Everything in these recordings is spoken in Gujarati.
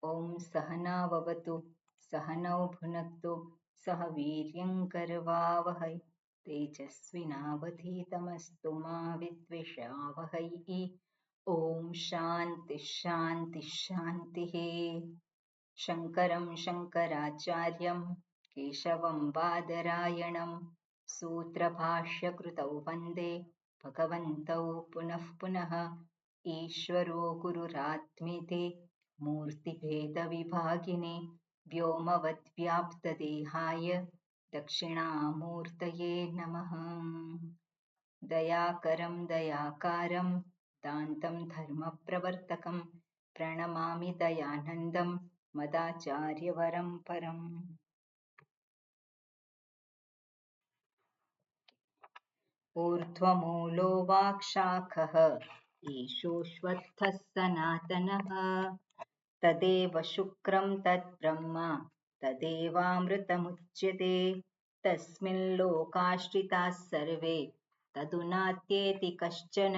ઓમ સહનાવવતુ સહનૌ ભુનક્તુ સહ વીર્યં કરવાવહૈ તેજસ્વિનાવધીતમસ્તુ મા વિદ્વિષાવહૈ. ઓમ શાંતિ શાંતિ શાંતિ. શંકરં શંકરાચાર્યં કેશવં બાદરાયણં સૂત્રભાષ્યકૃતૌ વંદે ભગવन्तૌ પુનઃ પુનઃ. ઈશ્વરો ગુરુરાત્મેતિ મૂર્તિભેદવિભાગિને વ્યોમવદ્વ્યાપ્તદેહાય દક્ષિણામૂર્તયે નમઃ. દયાકરં દયાકારં દાન્तं ધર્મપ્રવર્તકં પ્ರಣમામિ દયાનંદં મદાચાર્યવરં પરમ. ઊર્ધ્વમૂલો વાક્શાખઃ ઈશોશ્વત્થः સનાતનઃ તદેવ શુક્રં તદ્બ્રહ્મ તદેવામૃતમુચ્યતે તસ્મિन् લોકાશ્રિતાः સર્વે તદુનાત્યેતિ કશ્ચન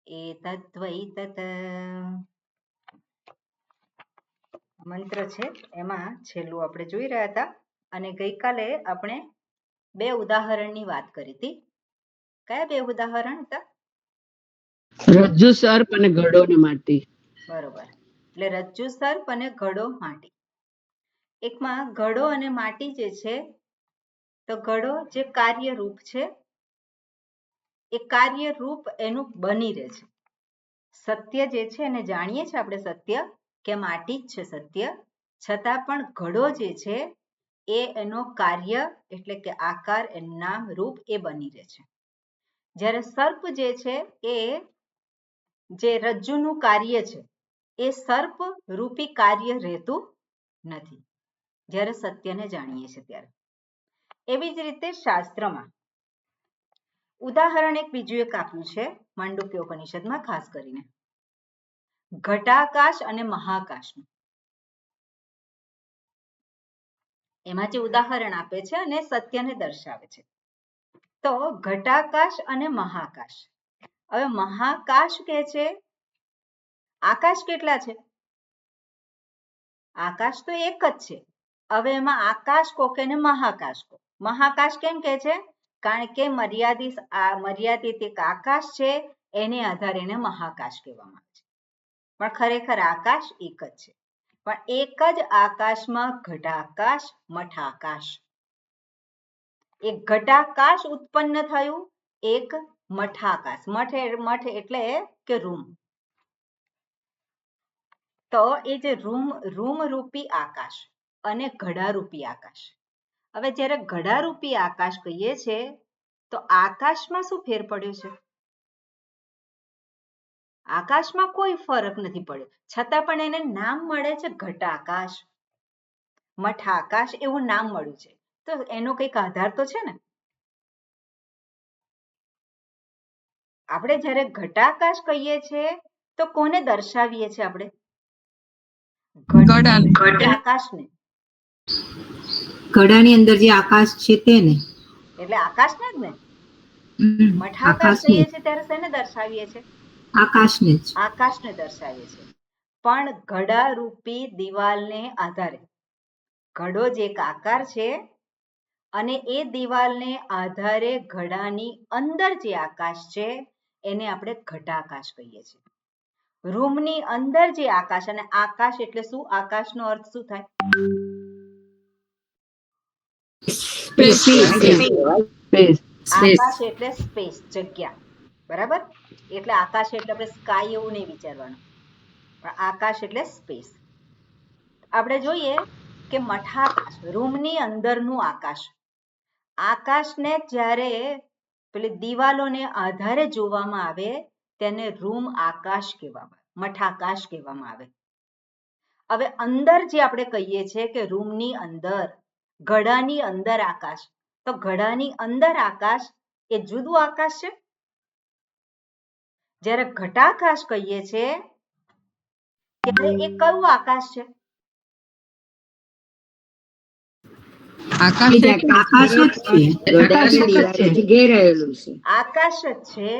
એતદ્વૈ તત. મંત્ર છે એમાં છેલ્લું આપણે જોઈ રહ્યા હતા અને ગઈકાલે આપણે બે ઉદાહરણની વાત કરી હતી. કયા બે ઉદાહરણ હતા? રજ્જુ સર્પ અને ઘડો ને માટી. બરોબર. એટલે રજ્જુ સર્પ અને ઘડો માટી. એકમાં ઘડો અને માટી જે છે તો ઘડો જે કાર્યરૂપ છે એ કાર્યરૂપ એનું બની રહે છે. સત્ય જે છે એને જાણીએ છીએ આપણે સત્ય કે માટી જ છે સત્ય, છતાં પણ ઘડો જે છે એ એનો કાર્ય એટલે કે આકાર એનું નામ રૂપ એ બની રહે છે. જ્યારે સર્પ જે છે એ જે રજ્જુનું કાર્ય છે એ સર્પ રૂપી કાર્ય રહેતું નથી જ્યારે સત્યને જાણીએ છીએ ત્યારે. એવી જ રીતે શાસ્ત્રમાં ઉદાહરણ એક બીજું એક આપ્યું છે માંડુક્ય ઉપનિષદમાં ખાસ કરીને ઘટાકાશ અને મહાકાશનું. એમાં જે ઉદાહરણ આપે છે અને સત્યને દર્શાવે છે. તો ઘટાકાશ અને મહાકાશ. હવે મહાકાશ કે છે આકાશ કેટલા છે? આકાશ તો એક જ છે. હવે એમાં આકાશ કહો કે મહાકાશ કહો. મહાકાશ કેમ કે છે? કારણ કે મર્યાદિત એક આકાશ છે એને આધારે એને મહાકાશ કહેવામાં આવે છે. પણ ખરેખર આકાશ એક જ છે. પણ એક જ આકાશમાં ઘટાકાશ મઠાકાશ. એક ઘટાકાશ ઉત્પન્ન થયું, એક મઠાકાશ. મઠ એટલે કે રૂમ. તો એ જે રૂમ રૂપી આકાશ અને ઘડારૂપી આકાશ. હવે જ્યારે ઘડારૂપી આકાશ કહીએ છે તો આકાશમાં શું ફેર પડ્યો છે? આકાશમાં કોઈ ફરક નથી પડ્યો, છતાં પણ એને નામ મળે છે ઘટાકાશ, મઠાકાશ એવું નામ મળ્યું છે. તો એનો કંઈક આધાર તો છે ને. આપણે જ્યારે ઘટાકાશ કહીએ છીએ તો કોને દર્શાવીએ છીએ આપણે? આકાશને. ઘડાની અંદર જે આકાશ છે તેને. એટલે આકાશને જ ને. મઠાકાશ કહીએ છીએ ત્યારે શેને દર્શાવીએ છીએ? આકાશને જ. આકાશને દર્શાવીએ છીએ. પણ ઘડા રૂપી દિવાલને આધારે ઘડો જે એક આકાર છે અને એ દિવાલને આધારે ઘડાની અંદર જે આકાશ છે એને આપણે ઘટાકાશ કહીએ છીએ. રૂમની અંદર જે આકાશ, અને આકાશ એટલે શું? આકાશનો અર્થ શું થાય? આકાશ એટલે સ્પેસ, જગ્યા. બરાબર? એટલે આકાશ એટલે આપણે સ્કાય એવું નહીં વિચારવાનું, પણ આકાશ એટલે સ્પેસ. આપણે જોઈએ કે મઠાકાશ રૂમની અંદરનું આકાશ. આકાશને જ્યારે પેલી દિવાલોને આધારે જોવામાં આવે તેને રૂમ આકાશ કહેવામાં, મઠાકાશ કહેવામાં આવે. હવે અંદર જે આપણે કહીએ છીએ કે રૂમની અંદર, ઘડાની અંદર આકાશ, તો ઘડાની અંદર આકાશ એ જુદું આકાશ છે. જ્યારે ઘટાકાશ કહીએ છીએ ત્યારે એ કયું આકાશ છે? આકાશ જ છે,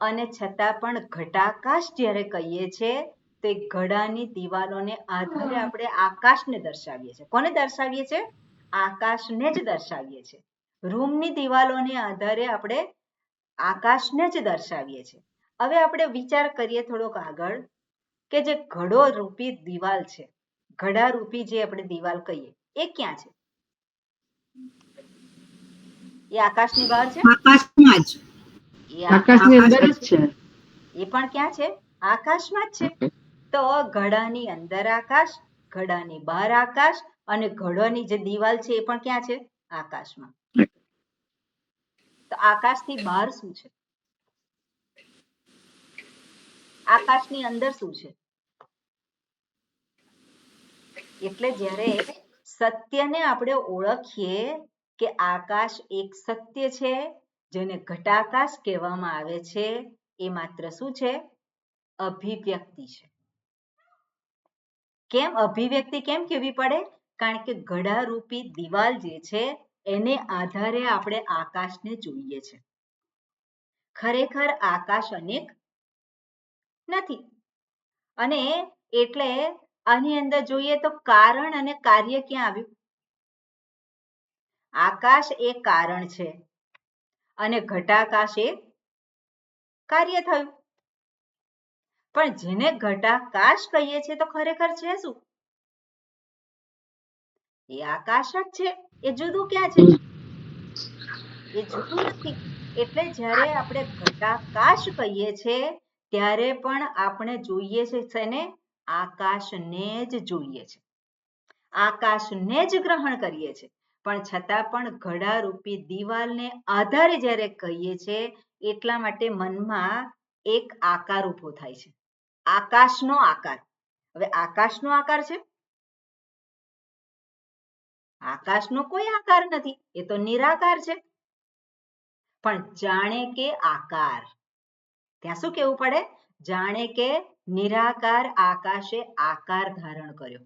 અને છતાં પણ ઘટાકાશ જ્યારે કહીએ છીએ તો એ ઘડાની દિવાલોને આધારે આપણે આકાશને દર્શાવીએ છીએ. કોને દર્શાવીએ છીએ? આકાશને જ દર્શાવીએ છીએ. રૂમની દિવાલોને આધારે આપણે આકાશને જ દર્શાવીએ છીએ. હવે આપણે વિચાર કરીએ થોડોક આગળ કે જે ઘડો રૂપી દિવાલ છે, ઘડા રૂપી જે આપણે દિવાલ કહીએ, એ ક્યાં છે? એ આકાશની બહાર છે? આકાશમાં જ. એ આકાશની અંદર જ છે. એ પણ ક્યાં છે? આકાશમાં જ છે. તો ઘડાની અંદર આકાશ, ઘડાની બહાર આકાશ, અને ઘડોની જે દિવાલ છે એ પણ ક્યાં છે? આકાશમાં. તો આકાશથી બહાર શું છે? આકાશની અંદર શું છે? એટલે જ્યારે સત્યને આપણે ઓળખીએ કે આકાશ એક સત્ય છે, જેને ઘટાકાશ કહેવામાં આવે છે, એ માત્ર શું છે? અભિવ્યક્તિ છે. કેમ અભિવ્યક્તિ કેમ કહેવી પડે? કારણ કે ઘડા રૂપી દિવાલ જે છે એને આધારે આપણે આકાશને જોઈએ છે. ખરેખર આકાશ અનેક નથી. અને એટલે આની અંદર જોઈએ તો કારણ અને કાર્ય ક્યાં આવ્યું? આકાશ એ કારણ છે અને ઘટાકાશ એ કાર્ય થયું. પણ જેને ઘટાકાશ કહીએ છીએ તો ખરેખર છે શું? એ આકાશ જ છે. એ જુદું ક્યાં છે? એ જુદું નથી. એટલે જ્યારે આપણે ઘટાકાશ કહીએ છીએ ત્યારે પણ આપણે જોઈએ છે શેને? આકાશને જ જોઈએ છે. આકાશને જ ગ્રહણ કરીએ છીએ. પણ છતાં પણ ઘડા રૂપી દિવાલને આધારે જ્યારે કહીએ છીએ એટલા માટે મનમાં એક આકાર ઊભો થાય છે. આકાશનો આકાર. હવે આકાશનો આકાર છે? આકાશનો કોઈ આકાર નથી. એ તો નિરાકાર છે. પણ જાણે કે આકાર. ત્યાં શું કહેવું પડે? જાણે કે નિરાકાર આકાશે આકાર ધારણ કર્યો.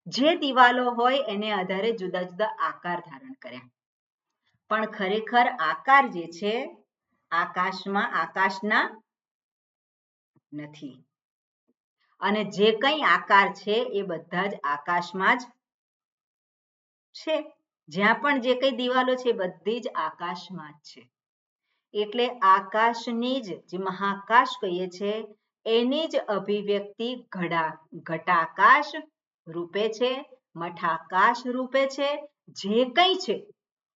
જે દિવાલો હોય એને આધારે જુદા જુદા આકાર ધારણ કર્યા. પણ ખરેખર આકાર જે છે આકાશમાં આકાશના નથી. અને જે કંઈ આકાર છે એ બધા જ આકાશમાં જ છે. જ્યાં પણ જે કંઈ દિવાલો છે બધી જ આકાશમાં જ છે. એટલે આકાશની જ જે મહાકાશ કહીએ છીએ એની જ અભિવ્યક્તિ ઘટાકાશ રૂપે છે, મઠાકાશ રૂપે છે. જે કંઈ છે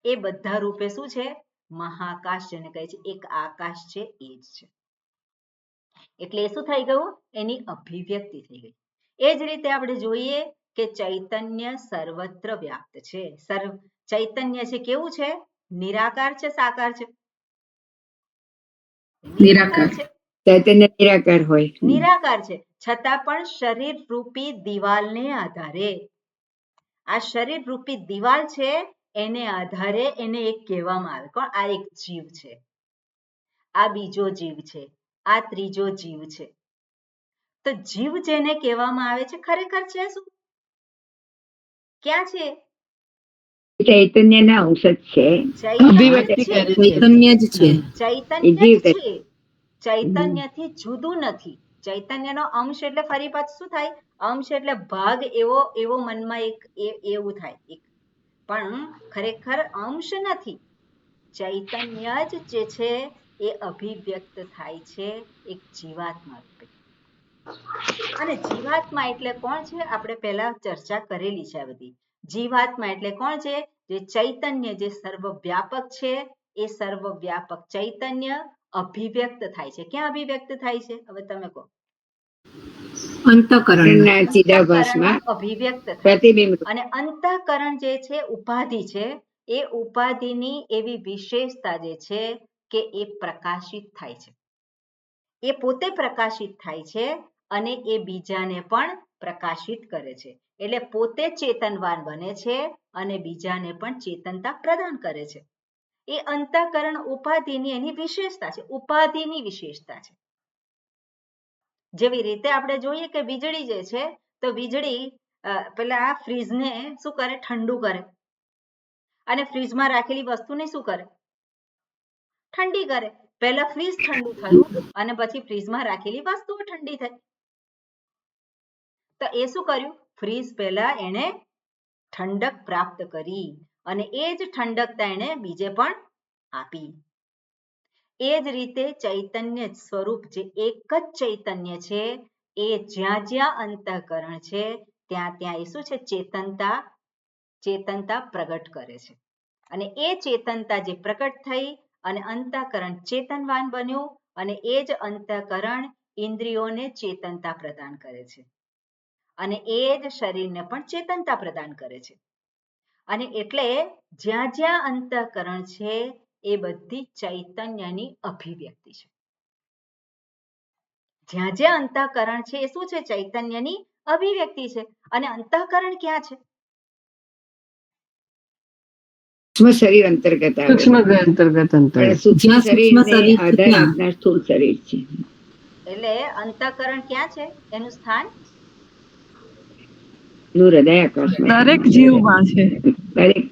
એ બધા રૂપે શું છે? મહાકાશ જેને કહે છે. એક આકાશ છે એ જ છે. એટલે શું થઈ ગયું? એની અભિવ્યક્તિ થઈ ગઈ. એ જ રીતે આપણે જોઈએ કે ચૈતન્ય સર્વત્ર વ્યાપ્ત છે. ચૈતન્ય છે કેવું છે? નિરાકાર છે, સાકાર છે? નિરાકાર છે. ચૈતન્ય નિરાકાર હોય. નિરાકાર છે. છતાં પણ શરીર રૂપી દિવાલને આધારે, આ શરીર રૂપી દિવાલ છે એને આધારે એને એક કહેવામાં આવે. કોણ? આ એક જીવ છે, આ બીજો જીવ છે, આ ત્રીજો જીવ છે. તો જીવ જેને કહેવામાં આવે છે ખરેખર છે શું? ક્યાં છે? ચૈતન્યના અંશ જ છે. અભિવ્યક્તિ કરે છે. ચૈતન્ય જ છે. ચૈતન્ય જ છે. ચૈતન્યથી જુદું નથી. ચૈતન્યનો અંશ એટલે ફરી પાછું શું થાય? અંશ એટલે ભાગ. એવો મનમાં એક એવું થાય. પણ ખરેખર અંશ નથી. ચૈતન્ય જ જે છે એ અભિવ્યક્ત થાય છે એક જીવાત્મા રૂપે. અને જીવાત્મા એટલે કોણ છે? આપણે પહેલા ચર્ચા કરેલી છે આ બધી. જીવાત્મા એટલે કોણ છે? જે ચૈતન્ય, જે સર્વવ્યાપક છે. એ સર્વવ્યાપક ચૈતન્ય અભિવ્યક્ત થાય છે. ક્યાં અભિવ્યક્ત થાય છે? હવે તમે કહો. અંતઃકરણમાં અભિવ્યક્ત થાય છે. અને અંતઃકરણ જે છે ઉપાધિ છે. એ ઉપાધિની એવી વિશેષતા જે છે કે એ પ્રકાશિત થાય છે. એ પોતે પ્રકાશિત થાય છે અને એ બીજાને પણ પ્રકાશિત કરે છે. એટલે પોતે ચેતનવાન બને છે અને બીજાને પણ ચેતનતા પ્રદાન કરે છે. એ અંતઃકરણ ઉપાધિની એની વિશેષતા છે. ઉપાધિની વિશેષતા છે. જેવી રીતે આપણે જોઈએ કે વીજળી જે છે તો વીજળી પેલા ફ્રીજને શું કરે? ઠંડુ કરે. અને ફ્રીજમાં રાખેલી વસ્તુને શું કરે? ઠંડી કરે. પહેલા ફ્રીજ ઠંડુ થયું અને પછી ફ્રીજમાં રાખેલી વસ્તુઓ ઠંડી થઈ. તો એ શું કર્યું? ફ્રીઝ પહેલા એને ઠંડક પ્રાપ્ત કરી અને એ જ ઠંડકતા એને બીજે પણ આપી. એ જ રીતે ચૈતન્ય સ્વરૂપ જે એક જ ચૈતન્ય છે એ જ્યાં જ્યાં અંતઃકરણ છે ત્યાં ત્યાં એ શું છે? ચેતનતા પ્રગટ કરે છે. અને એ ચેતનતા જે પ્રગટ થઈ અને અંતઃકરણ ચેતનવાન બન્યું અને એ જ અંતઃકરણ ઇન્દ્રિયોને ચેતનતા પ્રદાન કરે છે અને એ જ શરીરને પણ ચેતનતા પ્રદાન કરે છે. અને એટલે જ્યાં જ્યાં અંતઃકરણ છે એ બધી ચૈતન્યની અભિવ્યક્તિ છે. જ્યાં જ્યાં અંતઃકરણ છે એ શું છે? ચૈતન્યની અભિવ્યક્તિ છે. અને અંતઃકરણ ક્યાં છે? સૂક્ષ્મ શરીર અંતર્ગત આવે સૂક્ષ્મ અંતર્ગત પણ સૂક્ષ્મ શરીરને આધાર આપનાર સ્થૂળ શરીર છે. એટલે અંતઃકરણ ક્યાં છે? એનું સ્થાન નું હૃદય આકાશમાં દરેક જીવમાં છે. દરેક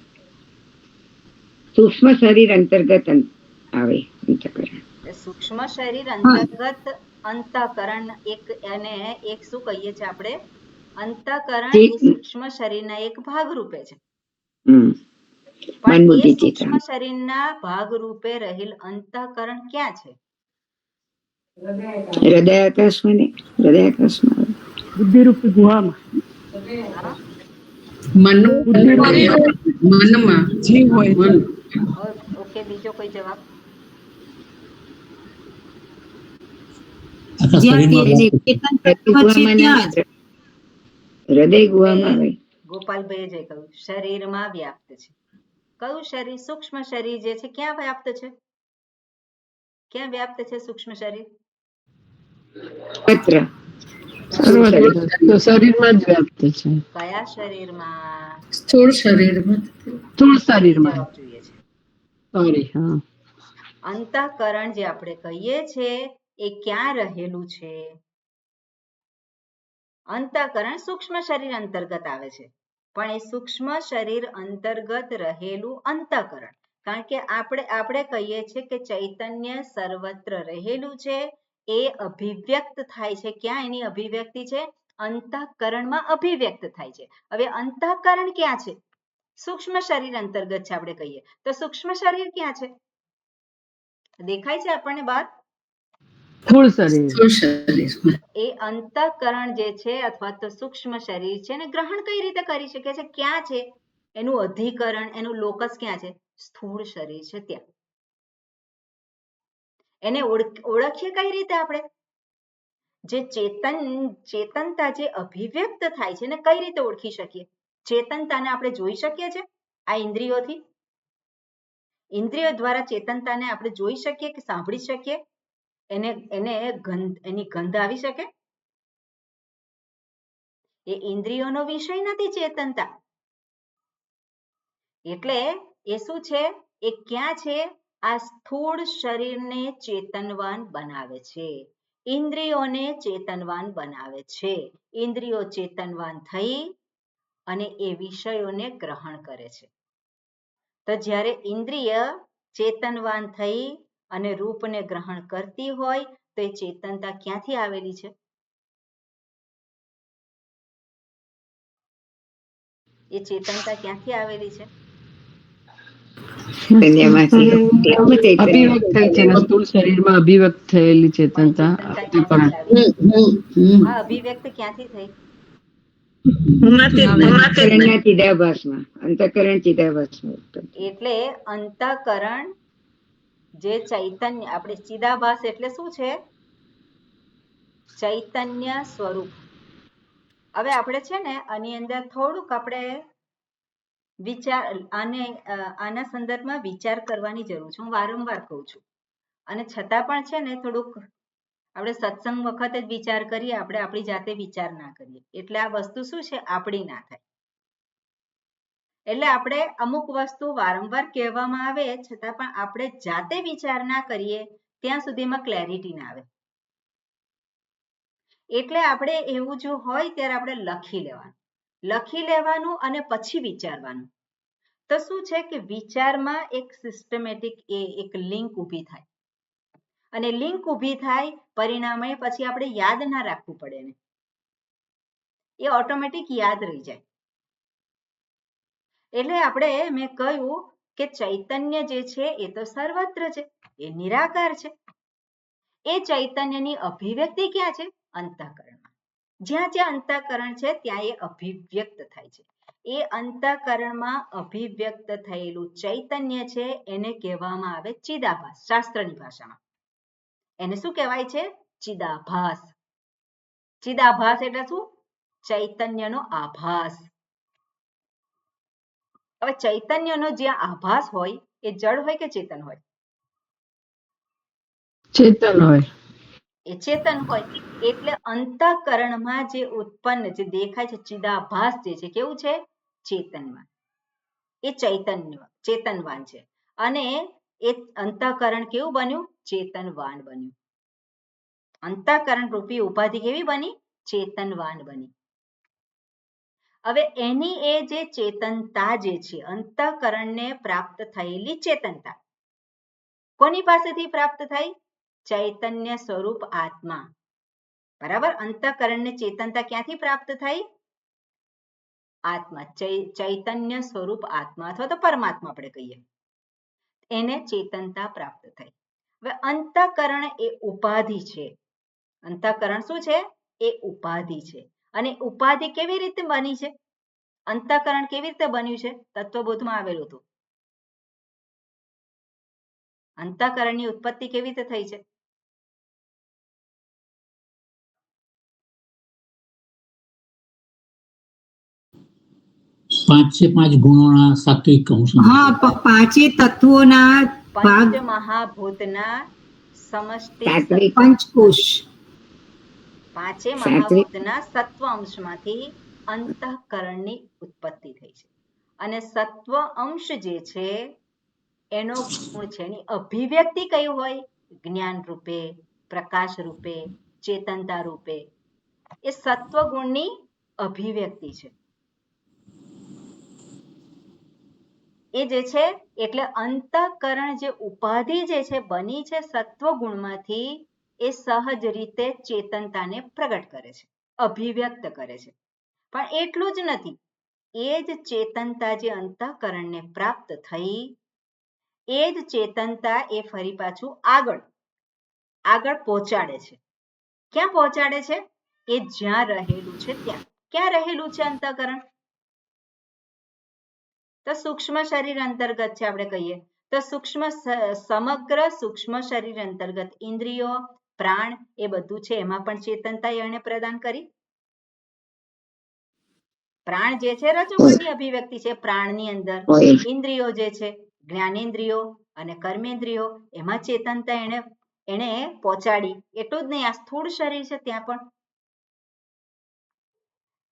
સૂક્ષ્મ શરીર અંતર્ગત આવે અંતઃકરણ. સૂક્ષ્મ શરીર અંતર્ગત અંતઃકરણ એને એક શું કહીએ છીએ આપણે? અંતઃકરણ એ સૂક્ષ્મ શરીરના એક ભાગ રૂપે છે. પણ એ સૂક્ષ્મ શરીરના ભાગ રૂપે રહેલ અંતઃકરણ ક્યાં છે? હૃદય આકાશમાં બુદ્ધિરૂપી ગુહામાં. મનમાં જીવ હોય તો. ઓકે, બીજો કોઈ જવાબ? હૃદય ગુહામાં આવે. ગોપાલભાઈએ જે કહ્યું શરીરમાં વ્યાપ્ત છે. કયું શરીર? સૂક્ષ્મ શરીર જે છે ક્યાં વ્યાપ્ત છે? ક્યાં વ્યાપ્ત છે સૂક્ષ્મ શરીર? શરીરમાં જ વ્યાપ્ત છે. કયા શરીરમાં? સ્થૂળ શરીરમાં. જવાબ જોઈએ છે. સોરી, હા. અંતઃકરણ જે આપણે કહીએ છીએ એ ક્યાં રહેલું છે? અંતઃકરણ સૂક્ષ્મ શરીર અંતર્ગત આવે છે પણ એ સૂક્ષ્મ શરીર અંતર્ગત રહેલું અંતઃકરણ, કારણ કે આપણે કહીએ છીએ કે ચૈતન્ય સર્વત્ર રહેલું છે. એ અભિવ્યક્ત થાય છે. ક્યાં એની અભિવ્યક્તિ છે? અંતઃકરણમાં અભિવ્યક્ત થાય છે. હવે અંતઃકરણ ક્યાં છે? સૂક્ષ્મ શરીર અંતર્ગત છે. આપણે કહીએ તો સૂક્ષ્મ શરીર ક્યાં છે? દેખાય છે આપણને બહાર? એ અંતઃકરણ જે છે અથવા તો સૂક્ષ્મ શરીર છે એને ગ્રહણ કઈ રીતે કરી શકે છે? ક્યાં છે એનું અધિકરણ? એનું લોકસ ક્યાં છે? સ્થૂળ શરીર છે ત્યાં. એને ઓળખીએ કઈ રીતે આપણે? જે ચેતનતા જે અભિવ્યક્ત થાય છે ને કઈ રીતે ઓળખી શકીએ? ચેતનતાને આપણે જોઈ શકીએ છીએ આ ઇન્દ્રિયોથી? ઇન્દ્રિયો દ્વારા ચેતનતાને આપણે જોઈ શકીએ કે સાંભળી શકીએ? એની ગંધ આવી શકે? એ ઇન્દ્રિયોનો વિષય નથી ચેતનતા. એટલે એ શું છે? એ ક્યાં છે? આ સ્થૂળ શરીરને ચેતનવાન બનાવે છે. ઇન્દ્રિયોને ચેતનવાન બનાવે છે. ઇન્દ્રિયો ચેતનવાન થઈ અને એ વિષયોને ગ્રહણ કરે છે. તો જ્યારે ઇન્દ્રિય ચેતનવાન થઈ અને રૂપને ગ્રહણ કરતી હોય તો એ ચેતનતા ક્યાંથી આવેલી છે? એ ચેતનતા ક્યાંથી આવેલી છે? શરીરમાં અભિવ્યક્ત થયેલી ચેતનતા. અભિવ્યક્ત ક્યાંથી થઈ? એટલે અંતઃકરણ જે ચૈતન્ય, આપણે ચિદાભાસ એટલે શું છે? ચૈતન્ય સ્વરૂપ. હવે આપણે છે ને આની અંદર થોડુંક આપણે આના સંદર્ભમાં વિચાર કરવાની જરૂર છે. હું વારંવાર કહું છું અને છતાં પણ છે ને થોડુંક આપણે સત્સંગ વખત જ વિચાર કરીએ, આપણે આપણી જાતે વિચાર ના કરીએ એટલે આ વસ્તુ શું છે? આપણી ના થાય. એટલે આપણે અમુક વસ્તુ વારંવાર કહેવામાં આવે છતાં પણ આપણે જાતે વિચાર ના કરીએ ત્યાં સુધીમાં ક્લેરિટી ના આવે. એટલે આપણે એવું જો હોય ત્યારે આપણે લખી લેવાનું અને પછી વિચારવાનું. તો શું છે કે વિચારમાં એક સિસ્ટમેટિક એક લિંક ઊભી થાય અને લિંક ઊભી થાય પરિણામે પછી આપણે યાદ ના રાખવું પડે એને. એ ઓટોમેટિક યાદ રહી જાય. એટલે મેં કહ્યું કે ચૈતન્ય જે છે એ તો સર્વત્ર છે, એ નિરાકાર છે. એ ચૈતન્યની અભિવ્યક્તિ ક્યાં છે? અંતઃકરણમાં. જ્યાં જ્યાં અંતઃકરણ છે ત્યાં એ અભિવ્યક્ત થાય છે. એ અંતઃકરણમાં અભિવ્યક્ત થયેલું ચૈતન્ય છે એને કહેવામાં આવે ચિદાભાસ. શાસ્ત્રની ભાષામાં એને શું કહેવાય છે? ચિદાભાસ. ચિદાભાસ એટલે શું? ચૈતન્યનો આભાસ. હવે ચૈતન્યનો જ્યાં આભાસ હોય એ જળ હોય કે ચેતન હોય? ચેતન હોય. એ ચેતન હોય એટલે અંતઃકરણમાં જે ઉત્પન્ન જે દેખાય છે ચિદાભાસ જે છે કેવું છે? ચેતનવાન. એ ચેતનવાન છે અને એ અંતઃકરણ કેવું બન્યું? ચેતનવાન બન્યું. અંતઃકરણ રૂપી ઉપાધિ કેવી બની? ચેતનવાન બની. હવે એની એ જે ચેતનતા જે છે અંતઃકરણને પ્રાપ્ત થયેલી ચેતનતા કોની પાસેથી પ્રાપ્ત થઈ? ચૈતન્ય સ્વરૂપ આત્મા. બરાબર. અંતઃકરણને ચેતનતા ક્યાંથી પ્રાપ્ત થઈ? આત્મા. ચૈતન્ય સ્વરૂપ આત્મા અથવા તો પરમાત્મા આપણે કહીએ એને ચેતનતા પ્રાપ્ત થઈ. હવે અંતઃકરણ એ ઉપાધિ છે. અંતઃકરણ શું છે? એ ઉપાધિ છે. અને ઉપાધિ કેવી રીતે બની છે? અંતઃકરણ કેવી રીતે બન્યું છે? તત્વબોધમાં આવેલું હતું. અંતઃકરણની ઉત્પત્તિ કેવી રીતે થઈ છે? પાંચે પાંચ ગુણોના સાત્વિક અંશ. પાંચે તત્વોના પંચ મહાભૂતના સમષ્ટિ પંચકોશ. પાંચે મહાભૂતના સત્વ અંશમાંથી અંતઃકરણની ઉત્પત્તિ થઈ છે. અને સત્વ અંશ જે છે એનો ગુણ છે એની અભિવ્યક્તિ કઈ હોય? જ્ઞાન રૂપે, પ્રકાશ રૂપે, ચેતનતા રૂપે. એ સત્વ ગુણની અભિવ્યક્તિ છે. એ જે છે એટલે અંતઃકરણ જે ઉપાધિ જે છે બની છે સત્વ ગુણમાંથી એ સહજ રીતે ચેતનતાને પ્રગટ કરે છે, અભિવ્યક્ત કરે છે. પણ એટલું જ નથી. એ જ ચેતનતા જે અંતઃકરણને પ્રાપ્ત થઈ એ જ ચેતનતા એ ફરી પાછું આગળ પહોંચાડે છે. ક્યાં પહોંચાડે છે? એ જ્યાં રહેલું છે ત્યાં. ક્યાં રહેલું છે અંતઃકરણ? તો સૂક્ષ્મ શરીર અંતર્ગત છે. આપણે કહીએ તો સમગ્ર સૂક્ષ્મ શરીર અંતર્ગત ઇન્દ્રિયો, પ્રાણ એ બધું છે. એમાં પણ ચેતનતા એને પ્રદાન કરી. પ્રાણ જે છે રજોગુણની અભિવ્યક્તિ છે. પ્રાણની અંદર ઇન્દ્રિયો જે છે જ્ઞાનેન્દ્રિયો અને કર્મેન્દ્રિયો એમાં ચેતનતા એને પહોંચાડી. એટલું જ નહીં, આ સ્થૂળ શરીર છે ત્યાં પણ.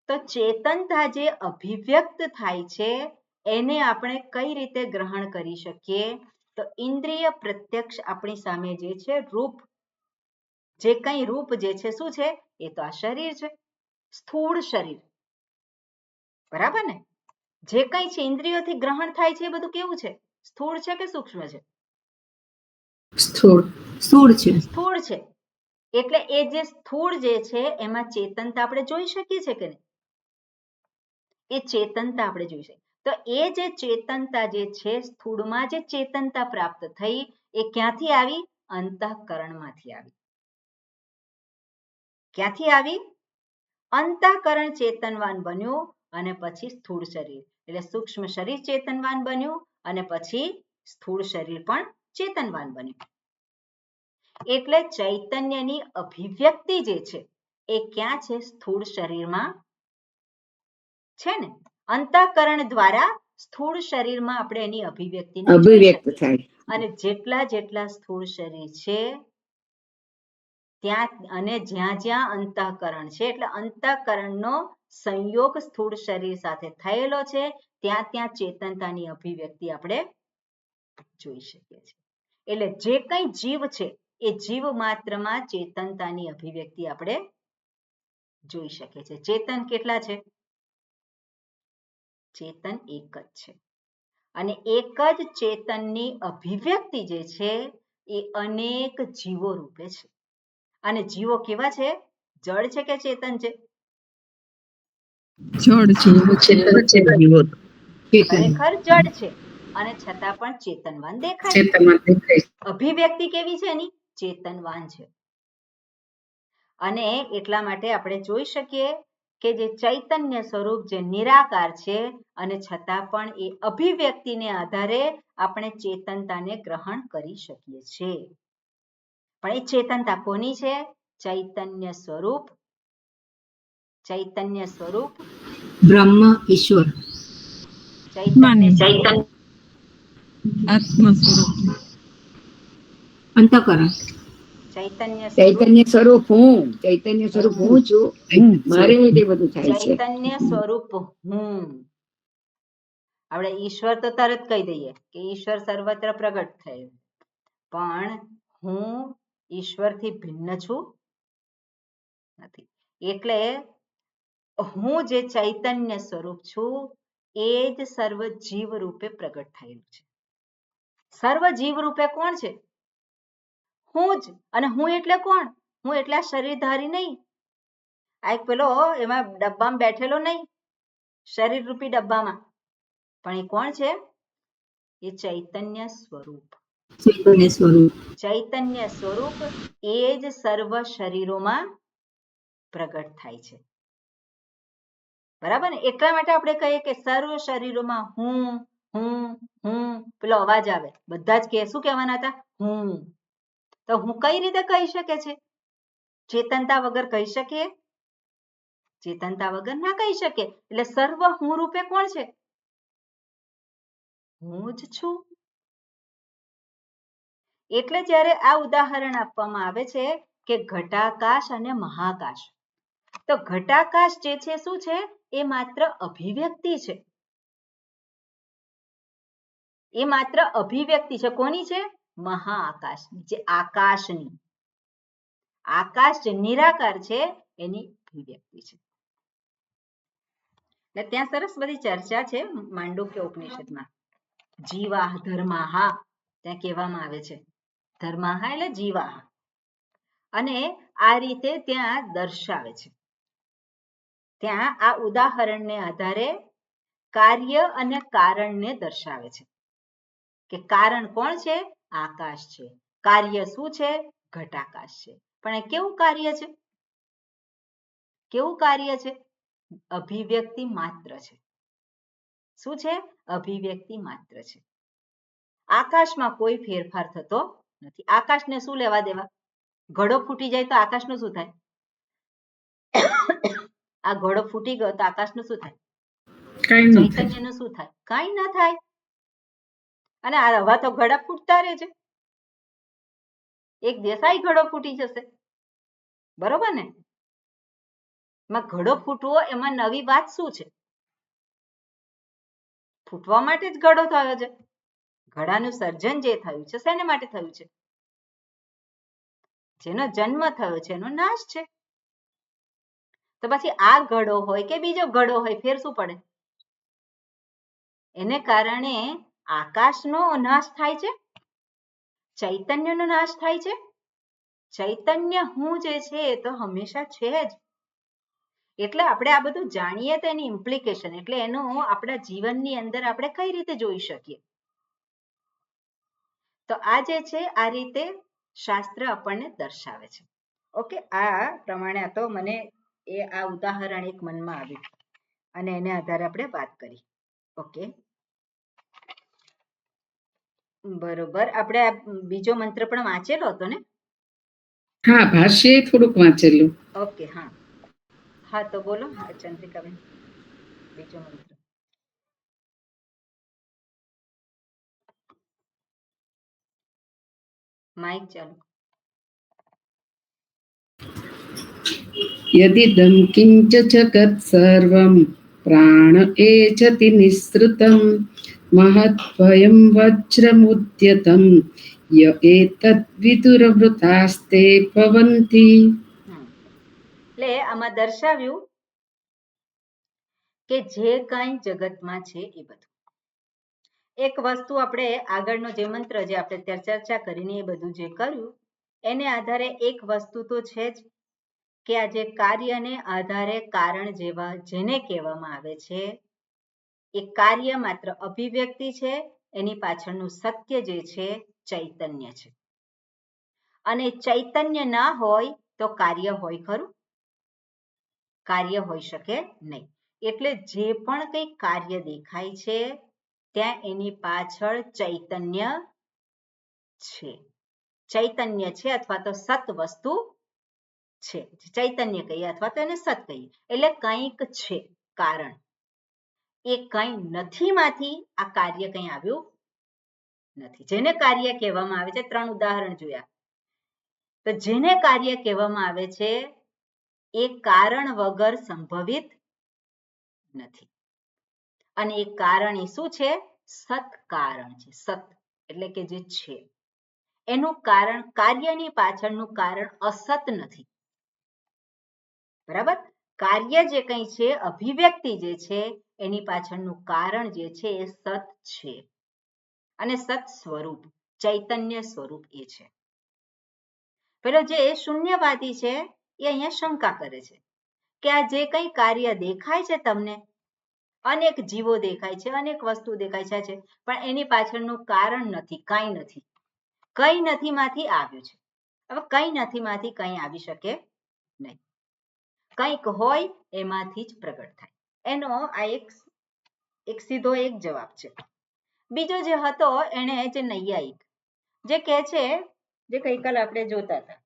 તો ચેતનતા જે અભિવ્યક્ત થાય છે એને આપણે કઈ રીતે ગ્રહણ કરી શકીએ? તો ઇન્દ્રિય પ્રત્યક્ષ આપણી સામે જે છે રૂપ, જે કઈ રૂપ જે છે શું છે? એ તો આ શરીર છે, સ્થૂળ શરીર. બરાબર ને? જે કઈ છે ઇન્દ્રિયોથી ગ્રહણ થાય છે એ બધું કેવું છે? સ્થૂળ છે કે સૂક્ષ્મ છે? સ્થૂળ છે. સ્થૂળ છે. એટલે એ જે સ્થૂળ જે છે એમાં ચેતનતા આપણે જોઈ શકીએ છીએ કે નહીં? એ ચેતનતા આપણે જોઈ શકીએ. તો એ જે ચેતનતા જે છે સ્થૂળમાં જે ચેતનતા પ્રાપ્ત થઈ એ ક્યાંથી આવી? અંતઃકરણમાંથી આવી. ક્યાંથી આવી? અંતઃકરણ ચેતનવાન બન્યું અને પછી સ્થૂળ શરીર એટલે સૂક્ષ્મ શરીર ચેતનવાન બન્યું અને પછી સ્થૂળ શરીર પણ ચેતનવાન બન્યું. એટલે ચૈતન્યની અભિવ્યક્તિ જે છે એ ક્યાં છે? સ્થૂળ શરીરમાં છે ને. અંતઃકરણ દ્વારા સ્થૂળ શરીરમાં આપણે એની અભિવ્યક્ત થાય. અને જેટલા સ્થૂળ શરીર છે ત્યાં અને જ્યાં જ્યાં અંતઃકરણ છે એટલે અંતઃકરણનો સંયોગ સ્થૂળ શરીર સાથે થયેલો છે ત્યાં ત્યાં ચેતનતાની અભિવ્યક્તિ આપણે જોઈ શકીએ છીએ. એટલે જે કંઈ જીવ છે એ જીવ માત્રમાં ચેતનતાની અભિવ્યક્તિ આપણે જોઈ શકીએ છીએ. ચેતન કેટલા છે? ચેતન એક જ છે. અને એક જ ચેતનની અભિવ્યક્તિ જે છે એ અનેક જીવો રૂપે છે. અને જીવો કેવા છે? જળ છે કે ચેતન છે? જડ છે ખરેખર જડ છે અને છતાં પણ ચેતનવાન દેખાય છે. ચેતનમાં દેખાય છે. અભિવ્યક્તિ કેવી છે એની? ચેતનવાન છે. અને એટલા માટે આપણે જોઈ શકીએ કે જે ચૈતન્ય સ્વરૂપ જે નિરાકાર છે અને છતાં પણ એ અભિવ્યક્તિને આધારે આપણે ચેતનતાને ગ્રહણ કરી શકીએ છીએ. પણ એ ચેતનતા કોની છે? ચૈતન્ય સ્વરૂપ. ચૈતન્ય સ્વરૂપ બ્રહ્મ ઈશ્વર ચૈતન્ય આત્મ સ્વરૂપ અંતઃકરણ ચૈતન્ય સ્વરૂપ ચૈતન્ય સ્વરૂપ હું છું. મારે લીધે બધું થાય છે. ચૈતન્ય સ્વરૂપ હું. આપણે ઈશ્વર તો તરત કહી દઈએ કે ઈશ્વર સર્વત્ર પ્રગટ થયેલ, પણ હું ઈશ્વરથી ભિન્ન છું નથી. એટલે હું જે ચૈતન્ય સ્વરૂપ છું એ જ સર્વ જીવ રૂપે પ્રગટ થયેલું છે. સર્વ જીવ રૂપે કોણ છે? હું જ. અને હું એટલે કોણ? હું એટલે આ શરીરધારી નહીં, આ એક પેલો એમાં ડબ્બામાં બેઠેલો નહીં, શરીર રૂપી ડબ્બામાં, પણ એ કોણ છે? એ ચૈતન્ય સ્વરૂપ. ચૈતન્ય સ્વરૂપ એ જ સર્વ શરીરોમાં પ્રગટ થાય છે. બરાબર ને? એટલા માટે આપણે કહીએ કે સર્વ શરીરોમાં હું હું હું પેલો અવાજ આવે, બધા જ કે શું કહેવાના હતા? હું. તો હું કઈ રીતે કહી શકે છે? ચેતનતા વગર કહી શકીએ? ચેતનતા વગર ના કહી શકે. એટલે સર્વ હું રૂપે કોણ છે? હું જ છું. એટલે જ્યારે આ ઉદાહરણ આપવામાં આવે છે કે ઘટાકાશ અને મહાકાશ, તો ઘટાકાશ જે છે શું છે? એ માત્ર અભિવ્યક્તિ છે. એ માત્ર અભિવ્યક્તિ છે. કોની છે? મહાઆકાશ, જે આકાશની. આકાશ જે નિરાકાર છે એની અભિવ્યક્તિ છે. એટલે ત્યાં સરસ બધી ચર્ચા છે માંડુક્ય ઉપનિષદમાં. જીવાહ ધર્માહા ત્યાં કહેવામાં આવે છે. ધર્માહા એટલે જીવાહ. અને આ રીતે ત્યાં દર્શાવે છે. ત્યાં આ ઉદાહરણને આધારે કાર્ય અને કારણને દર્શાવે છે કે કારણ કોણ છે? આકાશ છે. કાર્ય શું છે? ઘટાકાશ છે. પણ એ કેવું કાર્ય છે? કેવું કાર્ય છે? અભિવ્યક્તિ માત્ર છે. શું છે? અભિવ્યક્તિ માત્ર છે. આકાશમાં કોઈ ફેરફાર થતો નથી. આકાશને શું લેવા દેવા? ઘડો ફૂટી જાય તો આકાશનું શું થાય? આ ઘડો ફૂટી ગયો તો આકાશનું શું થાય? ચૈતન્યનું શું થાય? કાંઈ ના થાય. અને આવા તો ઘડા ફૂટતા રહે છે. એક દેસાઈ ઘડો ફૂટી જશે, બરોબર ને? એમાં ઘડો ફૂટવો એમાં નવી વાત શું છે? ફૂટવા માટે જ ઘડો થયો છે. ઘડાનું સર્જન જે થયું છે શેને માટે થયું છે? જેનો જન્મ થયો છે એનો નાશ છે. તો પછી આ ઘડો હોય કે બીજો ઘડો હોય, ફેર શું પડે? એને કારણે આકાશનો નાશ થાય છે, ચૈતન્યનો નાશ થાય છે. ચૈતન્ય હું જે છે એ તો હંમેશા છે જ. એટલે આપણે આ બધું જાણીએ તો એની ઇમ્પ્લિકેશન, એટલે એનો આપણા જીવનની અંદર આપણે કઈ રીતે જોઈ શકીએ. તો આ જે છે આ રીતે શાસ્ત્ર આપણને દર્શાવે છે. ઓકે, આ પ્રમાણે આ તો મને આ ઉદાહરણ એક મનમાં આવ્યું અને એને આધારે આપણે વાત કરી. ઓકે, બરોબર. આપણે આ બીજો મંત્ર પણ વાંચેલો હતો ને? હા, ભાષ્ય થોડુંક વાંચેલું. ઓકે, હા હા, તો બોલો ચંદ્રિકાબેન, બીજો મંત્ર. માઇક ચાલુ. યદિદં કિંચ જગત સર્વં પ્રાણ એજતિ નિસૃતં મહદ્ભયં વજ્રમુદ્યતં ય એતદ્વિદુરવૃતાસ્તે ભવન્તિ. એટલે આમાં દર્શાવ્યું કે જે કાંઈ જગતમાં છે એ બધું એક વસ્તુ, આપણે આગળનો જે મંત્ર જે આપણે ત્યાં ચર્ચા કરીને એ બધું જે કર્યું એને આધારે એક વસ્તુ તો છે જ કે આ જે કાર્યને આધારે કારણ જેવા જેને કહેવામાં આવે છે એ કાર્ય માત્ર અભિવ્યક્તિ છે, એની પાછળનું સત્ય જે છે ચૈતન્ય છે. અને ચૈતન્ય ના હોય તો કાર્ય હોય ખરું? કાર્ય હોઈ શકે નહીં. એટલે જે પણ કંઈ કાર્ય દેખાય છે ત્યાં એની પાછળ ચૈતન્ય છે. ચૈતન્ય છે અથવા તો સત વસ્તુ છે. ચૈતન્ય કહીએ અથવા તો એને સત કહીએ. એટલે કંઈક છે કારણ. એ કંઈ નથી માંથી આ કાર્ય કંઈ આવ્યું નથી. જેને કાર્ય કહેવામાં આવે છે, 3 ઉદાહરણ જોયા. તો જેને કાર્ય કહેવામાં આવે છે એ કારણ વગર સંભવિત નથી. અને એ કારણ એ શું છે? સત કારણ છે. સત એટલે કે જે છે એનું કારણ, કાર્યની પાછળનું કારણ અસત નથી. બરાબર? કાર્ય જે કંઈ છે, અભિવ્યક્તિ જે છે એની પાછળનું કારણ જે છે એ સત છે. અને સત સ્વરૂપ, ચૈતન્ય સ્વરૂપ એ છે. પેલો જે શૂન્યવાદી છે એ અહીંયા શંકા કરે છે કે આ જે કંઈ કાર્ય દેખાય છે તમને, અનેક જીવો દેખાય છે, અનેક વસ્તુ દેખાય છે, પણ એની પાછળનું કારણ નથી, કંઈ નથી. કંઈ નથી માંથી આવ્યું છે. હવે કંઈ નથી માંથી કંઈ આવી શકે નહીં. કંઈક હોય એમાંથી જ પ્રગટ થાય. એનો આ એક સીધો એક જવાબ છે. બીજો જે હતો એને જે નૈયાયિક જે કહે છે, જે ગઈકાલ આપણે જોતા હતા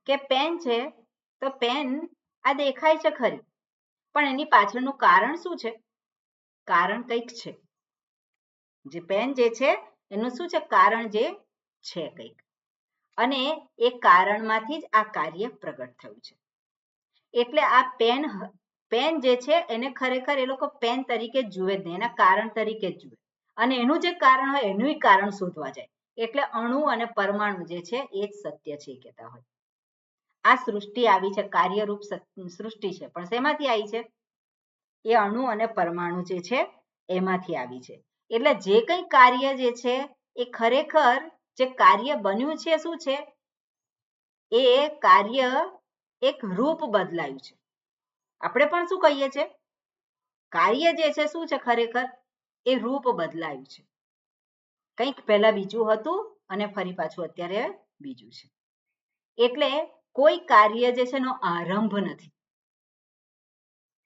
કે પેન છે તો પેન આ દેખાય છે ખરી, પણ એની પાછળનું કારણ શું છે? કારણ કંઈક છે. જે પેન જે છે એનું શું છે? કારણ જે છે કંઈક. અને એ કારણમાંથી જ આ કાર્ય પ્રગટ થયું છે. એટલે આ પેન જે છે એને ખરેખર એ લોકો પેન તરીકે જુએ જ નહીં, એના કારણ તરીકે જ જુએ. અને એનું જે કારણ હોય એનું કારણ શોધવા જાય. એટલે અણુ અને પરમાણુ જે છે એ જ સત્ય છે કહેતા હોય. આ સૃષ્ટિ આવી છે, કાર્યરૂપ સૃષ્ટિ છે, પણ શેમાંથી આવી છે? એ અણુ અને પરમાણુ જે છે એમાંથી આવી છે. એટલે જે કંઈ કાર્ય જે છે એ ખરેખર જે કાર્ય બન્યું છે શું છે? એ કાર્ય એક રૂપ બદલાયું છે. આપણે પણ શું કહીએ છીએ? કાર્ય જે છે શું છે ખરેખર? એ રૂપ બદલાયું છે. કંઈક પહેલા બીજું હતું અને ફરી પાછું અત્યારે બીજું છે. એટલે કોઈ કાર્ય જે છે એનો આરંભ નથી.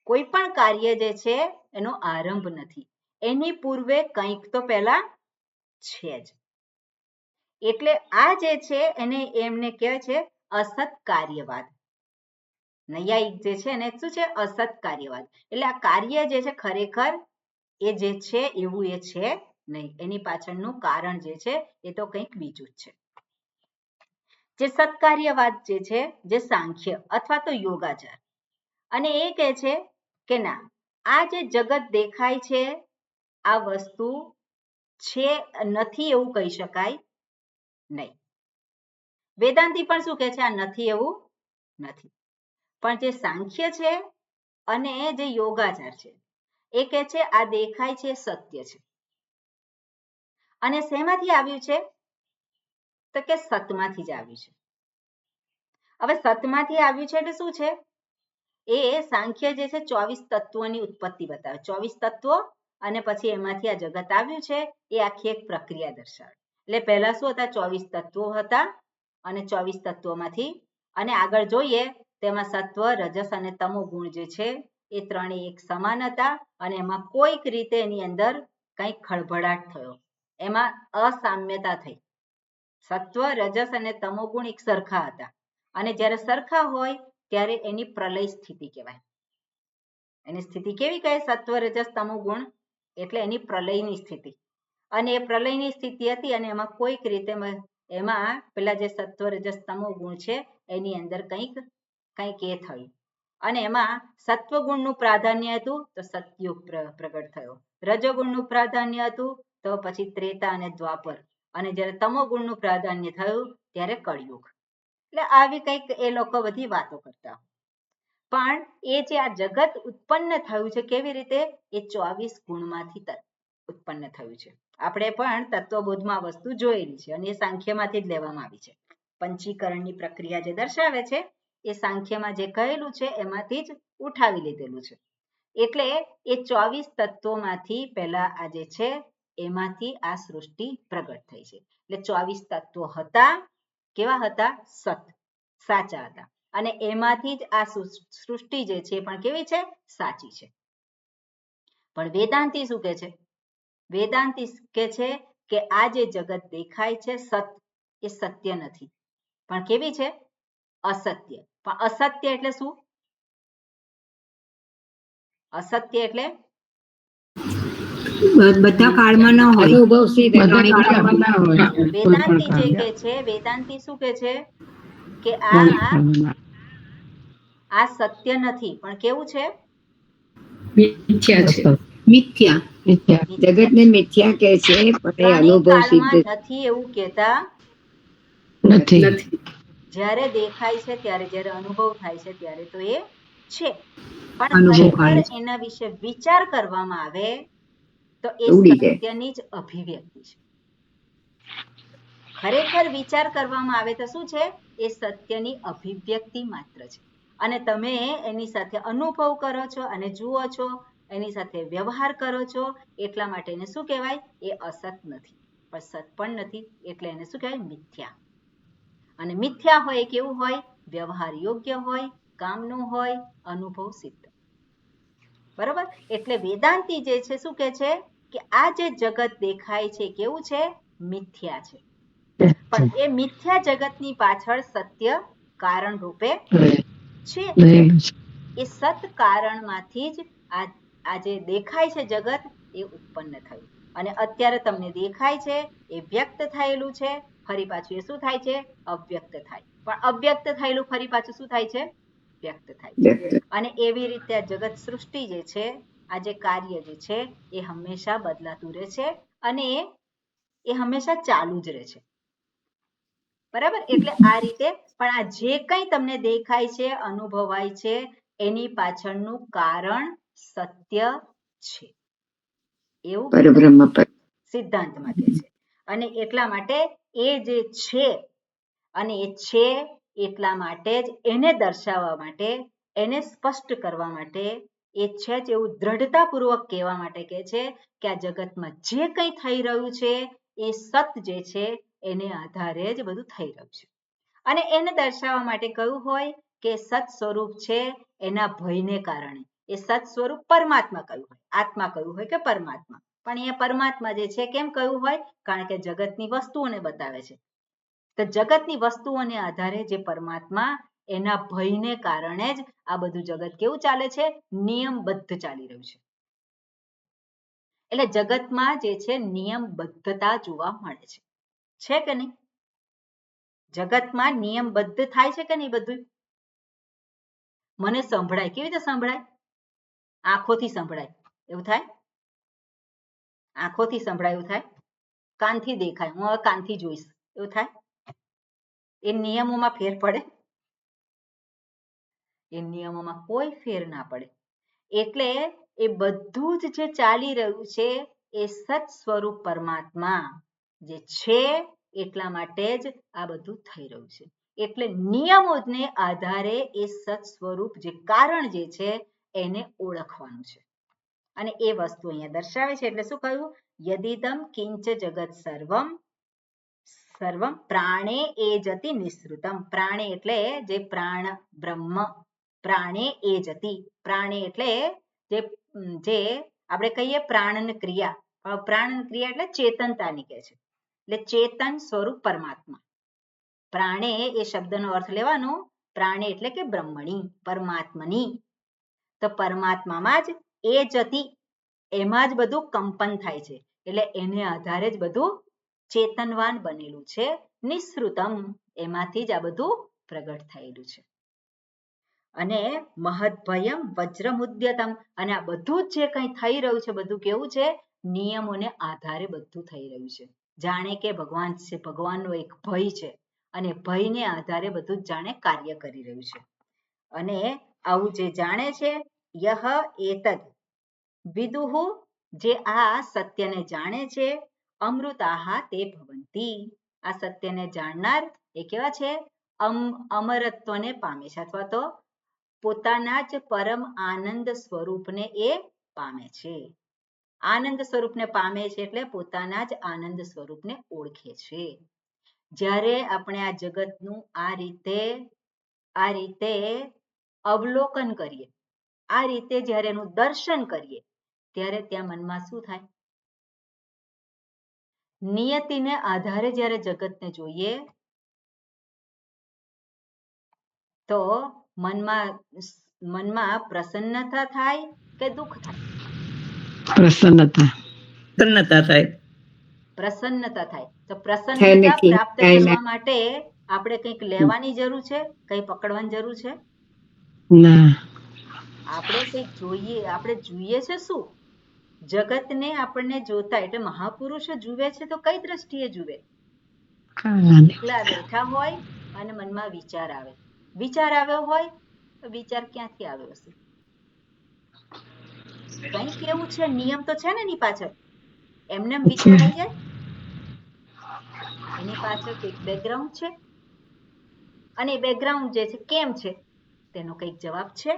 કોઈ પણ કાર્ય જે છે એનો આરંભ નથી. એની પૂર્વે કંઈક તો પહેલા છે જ. એટલે આ જે છે એને એમને કહેવાય છે અસત કાર્યવાદ. નૈયાયિક જે છે એને શું છે? અસત કાર્યવાદ. એટલે આ કાર્ય જે છે ખરેખર એ જે છે એવું એ છે નહીં. એની પાછળનું કારણ જે છે એ તો કંઈક બીજું જ છે. જે સત્કાર્યવાદ જે છે, જે સાંખ્ય અથવા તો યોગાચાર, અને એ કહે છે કે ના, આ જે જગત દેખાય છે આ વસ્તુ છે નથી એવું કહી શકાય નહીં. વેદાંતી પણ શું કહે છે? આ નથી એવું નથી. પણ જે સાંખ્ય છે અને જે યોગાચાર છે એ કહે છે આ દેખાય છે સત્ય છે. અને શેમાંથી આવ્યું છે? તો કે સતમાંથી જ આવ્યું છે. હવે સતમાંથી આવ્યું છે એટલે શું છે? એ સાંખ્ય જે છે 24 તત્વોની ઉત્પત્તિ બતાવે. 24 તત્વો અને પછી એમાંથી આ જગત આવ્યું છે એ આખી એક પ્રક્રિયા દર્શાવે. એટલે પહેલા શું હતા? 24 તત્વો હતા અને 24 તત્વોમાંથી અને આગળ જોઈએ તેમાં સત્વ, રજસ અને તમો ગુણ જે છે એ ત્રણેય એક સમાન હતા અને એમાં કોઈક રીતે એની અંદર કંઈક ખળભળાટ થયો, એમાં અસામ્યતા થઈ. સત્વ, રજસ અને તમો ગુણ એક સરખા હતા અને જ્યારે સરખા હોય ત્યારે એની પ્રલય સ્થિતિ કહેવાય. એની સ્થિતિ કેવી કહે? સત્વ, રજસ, તમો ગુણ એટલે એની પ્રલયની સ્થિતિ. અને એ પ્રલયની સ્થિતિ હતી અને એમાં કોઈક રીતે એમાં પેલા જે સત્વ, રજસ, તમો ગુણ છે એની અંદર કંઈક એ થયું અને એમાં સત્વગુણનું પ્રાધાન્ય હતું તો સતયુગ પ્રગટ થયો. રજોગુણનું પ્રાધાન્ય હતું તો પછી ત્રેતા અને દ્વાપર, અને જ્યારે તમોગુણનું પ્રાધાન્ય થયું ત્યારે કળિયુગ. એટલે આવી કંઈક એ લોકો બધી વાતો કરતા. પણ એ જે આ જગત ઉત્પન્ન થયું છે કેવી રીતે? એ 24 ગુણમાંથી ઉત્પન્ન થયું છે. આપણે પણ તત્વબોધમાં આ વસ્તુ જોયેલી છે અને એ સાંખ્યમાંથી જ લેવામાં આવી છે. પંચીકરણની પ્રક્રિયા જે દર્શાવે છે એ સાંખ્યમાં જે કહેલું છે એમાંથી જ ઉઠાવી લીધેલું છે. એટલે એ 24 તત્વોમાંથી પહેલા આ જે છે એમાંથી આ સૃષ્ટિ પ્રગટ થઈ છે. એટલે 24 તત્વો હતા, કેવા હતા? સત, સાચા હતા. અને એમાંથી જ આ સૃષ્ટિ જે છે પણ કેવી છે? સાચી છે. પણ વેદાંતી શું કહે છે? વેદાંતી કહે છે કે આ જે જગત દેખાય છે સત, એ સત્ય નથી, પણ કેવી છે? અસત્ય. પણ અસત્ય એટલે શું? અસત્ય એટલે બધા કાળમાં ન હોય. અનુભવથી દેખાય. વેદાંતી જે કહે છે, વેદાંતી શું કહે છે કે આ સત્ય નથી, પણ કેવું છે? મિથ્યા છે. મિથ્યા. જગતને મિથ્યા કહે છે, પણ એ અનુભવ સિદ્ધ નથી એવું કહેતા નથી. જ્યારે દેખાય છે ત્યારે, જ્યારે અનુભવ થાય છે ત્યારે તો એ છે, પણ અનુભવ ખરેખર એના વિશે વિચાર કરવામાં આવે તો એ ઉડી જાય. સત્યની જ અભિવ્યક્તિ છે. ખરેખર વિચાર કરવામાં આવે તો શું છે? એ સત્યની અભિવ્યક્તિ માત્ર છે. અને તમે એની સાથે અનુભવ કરો છો અને જુઓ છો, એની સાથે વ્યવહાર કરો છો, એટલા માટે એને શું કહેવાય? એ અસત નથી, પણ સત પણ નથી, એટલે એને શું કહેવાય? મિથ્યા. અને મિથ્યા હોય કેવું હોય? વ્યવહાર યોગ્ય હોય, કામનું હોય, અનુભવ સિદ્ધ. બરોબર? એટલે વેદાંતી જે છે શું કહે છે કે આ જે જગત દેખાય છે કેવું છે? મિથ્યા છે. પણ એ મિથ્યા જગતની પાછળ સત્ય કારણ રૂપે છે. એ સત કારણમાંથી જ આ જે દેખાય છે જગત એ ઉત્પન્ન થયું. અને અત્યારે તમને દેખાય છે એ વ્યક્ત થયેલું છે, ફરી પાછું એ શું થાય છે? અવ્યક્ત થાય. પણ અવ્યક્ત થયેલું ફરી પાછું શું થાય છે? વ્યક્ત થાય છે. અને એવી રીતે આ જગત સૃષ્ટિ જે છે, આ જે કાર્ય જે છે એ હંમેશા બદલાતું રહે છે અને એ હંમેશા ચાલુ જ રહે છે. બરાબર? એટલે આ રીતે પણ આ જે કંઈ તમને દેખાય છે, અનુભવાય છે, એની પાછળનું કારણ સત્ય છે, એવું પરબ્રહ્મ સિદ્ધાંતમાં કહે છે. અને એટલા માટે એ જે છે, અને એ છે એટલા માટે જ એને દર્શાવવા માટે, એને સ્પષ્ટ કરવા માટે, એ છે જ એવું દ્રઢતાપૂર્વક કહેવા માટે કહે છે કે આ જગતમાં જે કંઈ થઈ રહ્યું છે એ સત જે છે એને આધારે જ બધું થઈ રહ્યું છે. અને એને દર્શાવવા માટે કયું હોય કે સત સ્વરૂપ છે એના ભયને કારણે. એ સત સ્વરૂપ પરમાત્મા કયું હોય, આત્મા કયું હોય કે પરમાત્મા. પણ અહીંયા પરમાત્મા જે છે કેમ કયું હોય? કારણ કે જગતની વસ્તુઓને બતાવે છે. તો જગતની વસ્તુઓને આધારે જે પરમાત્મા, એના ભયને કારણે જ આ બધું જગત કેવું ચાલે છે? નિયમબદ્ધ ચાલી રહ્યું છે. એટલે જગતમાં જે છે નિયમબદ્ધતા જોવા મળે છે. છે કે નહીં? જગતમાં નિયમબદ્ધ થાય છે કે નહીં બધું? મને સંભળાય. કેવી રીતે સંભળાય? આંખોથી સંભળાય એવું થાય? આંખોથી સંભળાય એવું થાય? કાનથી દેખાય, હું હવે કાનથી જોઈશ એવું થાય? એ નિયમોમાં ફેર પડે? એ નિયમોમાં કોઈ ફેર ના પડે. એટલે એ બધું જ જે ચાલી રહ્યું છે એ સત સ્વરૂપ પરમાત્મા જે છે એટલા માટે જ આ બધું થઈ રહ્યું છે. એટલે નિયમોને આધારે એ સત સ્વરૂપ જે કારણ જે છે એને ઓળખવાનું છે. અને એ વસ્તુ અહીંયા દર્શાવે છે. એટલે શું કહ્યું? યદિદમ કિંચ જગત સર્વમ સર્વમ પ્રાણે એ જતિ નિસૃતમ. પ્રાણે એટલે જે પ્રાણ બ્રહ્મ, પ્રાણે એ જતિ. પ્રાણે એટલે જે આપણે કહીએ પ્રાણન ક્રિયા, પ્રાણન ક્રિયા એટલે ચેતનતાની કહે છે. એટલે ચેતન સ્વરૂપ પરમાત્મા. પ્રાણે એ શબ્દનો અર્થ લેવાનો, પ્રાણે એટલે કે બ્રહ્મણી, પરમાત્માની. તો પરમાત્મામાં જ એ જતિ, એમાં જ બધું કંપન થાય છે. એટલે એને આધારે જ બધું ચેતનવાન બનેલું છે. નિસૃતમ, એમાંથી જ આ બધું પ્રગટ થયેલું છે. અને મહદ્ભયમ વજ્રમુદ્યતમ, અને આ બધું જ જે કંઈ થઈ રહ્યું છે બધું કેવું છે? નિયમોને આધારે બધું થઈ રહ્યું છે. જાણે કે ભગવાન છે, ભગવાનનો એક ભય છે અને ભયને આધારે બધું જાણે કાર્ય કરી રહ્યું છે. અને આવું જે જાણે છે, યહ એતદ વિદુહુ, જે આ સત્યને જાણે છે, અમૃતાહા તે ભવંતી, આ સત્યને જાણનાર એ કેવા છે? અમરત્વને પામે છે અથવા તો પોતાના જ પરમ આનંદ સ્વરૂપને એ પામે છે. આનંદ સ્વરૂપને પામે છે એટલે પોતાના જ આનંદ સ્વરૂપને ઓળખે છે. જ્યારે આપણે આ જગતનું આ રીતે અવલોકન કરીએ, આ રીતે જ્યારે એનું દર્શન કરીએ ત્યારે ત્યાં મનમાં શું થાય? નિયતિને આધારે જ્યારે જગતને જોઈએ તો મનમાં પ્રસન્નતા થાય કે દુઃખ થાય? પ્રસન્નતા. પ્રસન્નતા થાય. પ્રસન્નતા થાય. તો થાય પ્રસન્નતા નથી, પ્રાપ્ત થાય કરવા માટે આપણે કંઈક લેવાની જરૂર છે, કંઈ પકડવાની જરૂર છે? ના. આપણે કંઈક જોઈએ, આપણે જોઈએ છે શું? જગતને આપણને જોતા એટલે મહાપુરુષો જુએ છે તો કઈ દ્રષ્ટિએ જુએ? એકલા બેઠા હોય અને મનમાં વિચાર આવે. વિચાર આવ્યો હોય તો વિચાર ક્યાંથી આવ્યો હશે? કંઈક એવું છે, નિયમ તો છે ને એની પાછળ. એમને વિચાર આવી જાય? એની પાછળ કંઈક બેકગ્રાઉન્ડ છે અને એ બેકગ્રાઉન્ડ જે છે કેમ છે તેનો કંઈક જવાબ છે,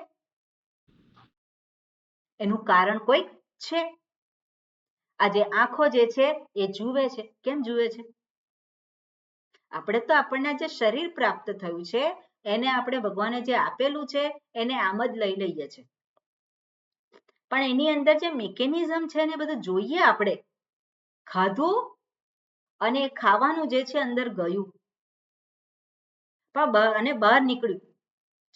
એનું કારણ કોઈક છે. આજે આંખો જે છે એ જુએ છે, કેમ જુએ છે? આપણે તો આપણને જે શરીર પ્રાપ્ત થયું છે એને આપણે ભગવાને જે આપેલું છે એને આમ જ લઈ લઈએ છે, પણ એની અંદર જે મિકેનિઝમ છે ને બધું જોઈએ આપણે. ખાધું અને ખાવાનું જે છે અંદર ગયું પણ અને બહાર નીકળ્યું,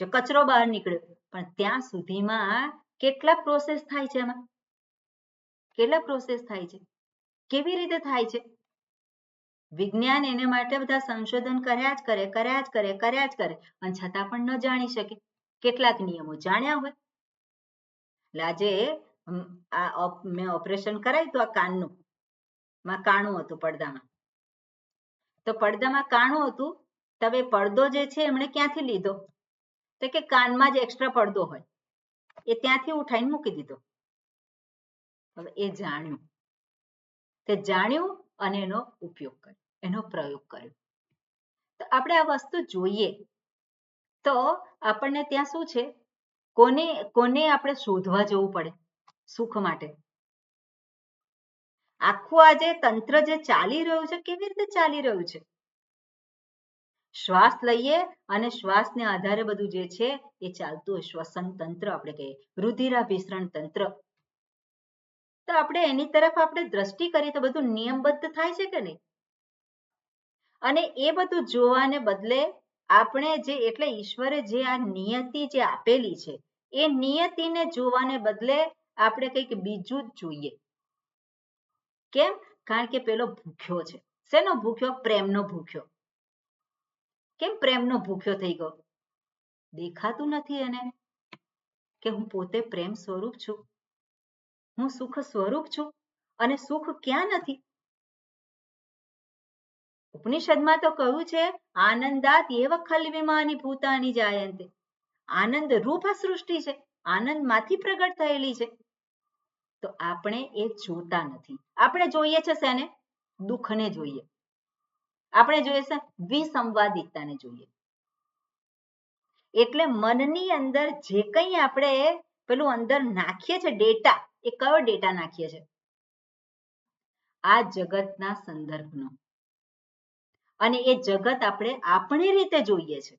જે કચરો બહાર નીકળ્યો, પણ ત્યાં સુધીમાં કેટલા પ્રોસેસ થાય છે? એમાં કેટલા પ્રોસેસ થાય છે? કેવી રીતે થાય છે? વિજ્ઞાન એને માટે બધા સંશોધન કર્યા જ કરે અને છતાં પણ ન જાણી શકે. કેટલાક નિયમો જાણ્યા હોય. એટલે આજે મેં ઓપરેશન કરાવ્યું હતું આ કાનનું, માં કાણું હતું પડદામાં, તો પડદામાં કાણું હતું તો હવે પડદો જે છે એમણે ક્યાંથી લીધો? તો કે કાનમાં જ એક્સ્ટ્રા પડદો હોય એ ત્યાંથી ઉઠાઈને મૂકી દીધો. હવે એ જાણ્યું, તે જાણ્યું અને એનો ઉપયોગ કર્યો, એનો પ્રયોગ કર્યો. તો આપણે આ વસ્તુ જોઈએ તો આપણને ત્યાં શું છે, કોને આપણે શોધવા જવું પડે સુખ માટે? આખું આજે તંત્ર જે ચાલી રહ્યું છે કેવી રીતે ચાલી રહ્યું છે? શ્વાસ લઈએ અને શ્વાસને આધારે બધું જે છે એ ચાલતું હોય. શ્વસન તંત્ર આપણે કહીએ, રુધિરાભિસરણ તંત્ર. તો આપણે એની તરફ આપણે દ્રષ્ટિ કરીએ તો બધું નિયમબદ્ધ થાય છે કે નહીં? અને એ બધું જોવાને બદલે આપણે જે એટલે ઈશ્વરે જે આ નિયતિ જે આપેલી છે એ નિયતિને જોવાને બદલે આપણે કંઈક બીજું જ જોઈએ. કેમ? કારણ કે પેલો ભૂખ્યો છે. શેનો ભૂખ્યો? પ્રેમનો ભૂખ્યો. કેમ પ્રેમનો ભૂખ્યો થઈ ગયો? દેખાતું નથી એને કે હું પોતે પ્રેમ સ્વરૂપ છું, હું સુખ સ્વરૂપ છું અને સુખ ક્યાં નથી? ઉપનિષદમાં તો કહ્યું છે આનંદાત એવ ખલ્વિમાની ભૂતાની જાયન્તે. આનંદ રૂપ આ સૃષ્ટિ છે, આનંદમાંથી પ્રગટ થયેલી છે. તો આપણે એ જોતા નથી. આપણે જોઈએ છે શેને? દુઃખને જોઈએ. આપણે જોઈએ છે વિસંવાદિતાને જોઈએ. એટલે મનની અંદર જે કંઈ આપણે પેલું અંદર નાખીએ છીએ ડેટા, એ કયો ડેટા નાખીએ છીએ? આ જગતના સંદર્ભનો. અને એ જગત આપણે આપણી રીતે જોઈએ છે,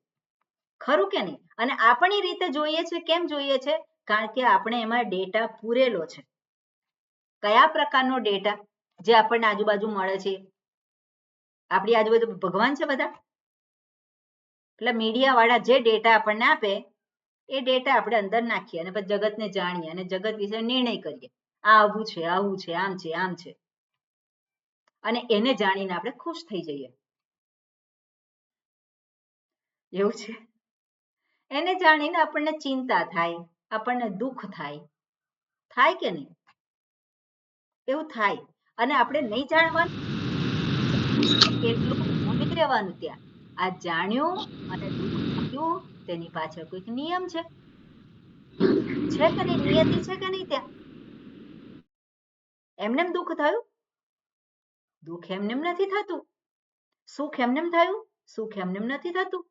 ખરું કે નહીં? અને આપણી રીતે જોઈએ છે કેમ જોઈએ છે? કારણ કે આપણે એમાં ડેટા પૂરેલો છે. કયા પ્રકારનો ડેટા? જે આપણને આજુબાજુ મળે છે. આપણી આજુબાજુ ભગવાન છે બધા, એટલે મીડિયા વાળા જે ડેટા આપણને આપે એ ડેટા આપણે અંદર નાખીએ અને પછી જગતને જાણીએ અને જગત વિશે નિર્ણય કરીએ. આ આવું છે, આવું છે, આમ છે, આમ છે, અને એને જાણીને આપણે ખુશ થઈ જઈએ. એવું છે? એને જાણીને આપણને ચિંતા થાય, આપણને દુઃખ થાય, થાય કે નહીં? એવું થાય. અને આપણે નહીં જાણવાનું એટલું ઊંડી રહેવાનું ત્યાં. આ જાણ્યું અને દુઃખ થયું તેની પાછળ કોઈક નિયમ છે કે નહીં? નિયતિ છે કે નહીં? ત્યાં એમનેમ દુઃખ થયું? દુઃખ એમનેમ નથી થતું. સુખ એમનેમ થયું? સુખ એમનેમ નથી થતું.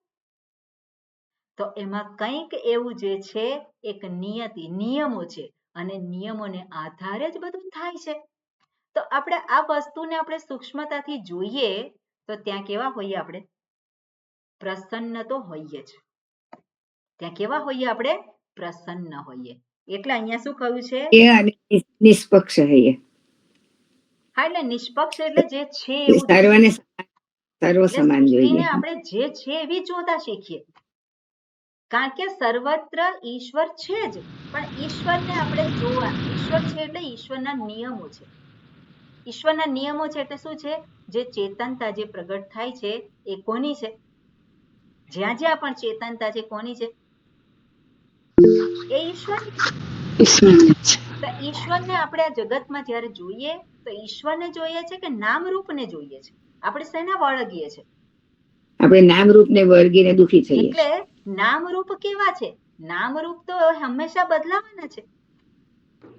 તો એમાં કંઈક એવું જે છે એક નિયતિ નિયમો છે અને નિયમોને આધારે જ બધું થાય છે. તો આપણે આ વસ્તુને આપણે સૂક્ષ્મતાથી જોઈએ તો ત્યાં કેવા હોઈએ આપણે? પ્રસન્ન તો હોઈએ જ. ત્યાં કેવા હોઈએ આપણે? પ્રસન્ન હોઈએ. એટલે અહીંયા શું કહ્યું છે? અને નિષ્પક્ષ હૈયે. હા, એટલે નિષ્પક્ષ એટલે જે છે એવું સર્વને સર્વ એટલે સમાન સૃષ્ટિને જોઈએ. આપણે જે છે એવી જોતા શીખીએ. કારણ કે સર્વત્ર ઈશ્વર છે જ, પણ ઈશ્વરને આપણે જોવા, ઈશ્વર છે એટલે ઈશ્વરના નિયમો છે. ઈશ્વરના નિયમો છે એટલે શું છે? જે ચેતનતા જે પ્રગટ થાય છે એ કોની છે? જ્યાં જ્યાં પણ ચેતનતા છે કોની છે? એ ઈશ્વરની છે. તો ઈશ્વરને આપણે આ જગતમાં જ્યારે જોઈએ તો ઈશ્વરને જોઈએ છે કે નામરૂપને જોઈએ છે? આપણે શેના વળગીએ છે? આપણે નામરૂપને વળગીને દુઃખી થઈએ. એટલે નામરૂપ કેવા છે? નામરૂપ તો હંમેશા બદલાવાના છે,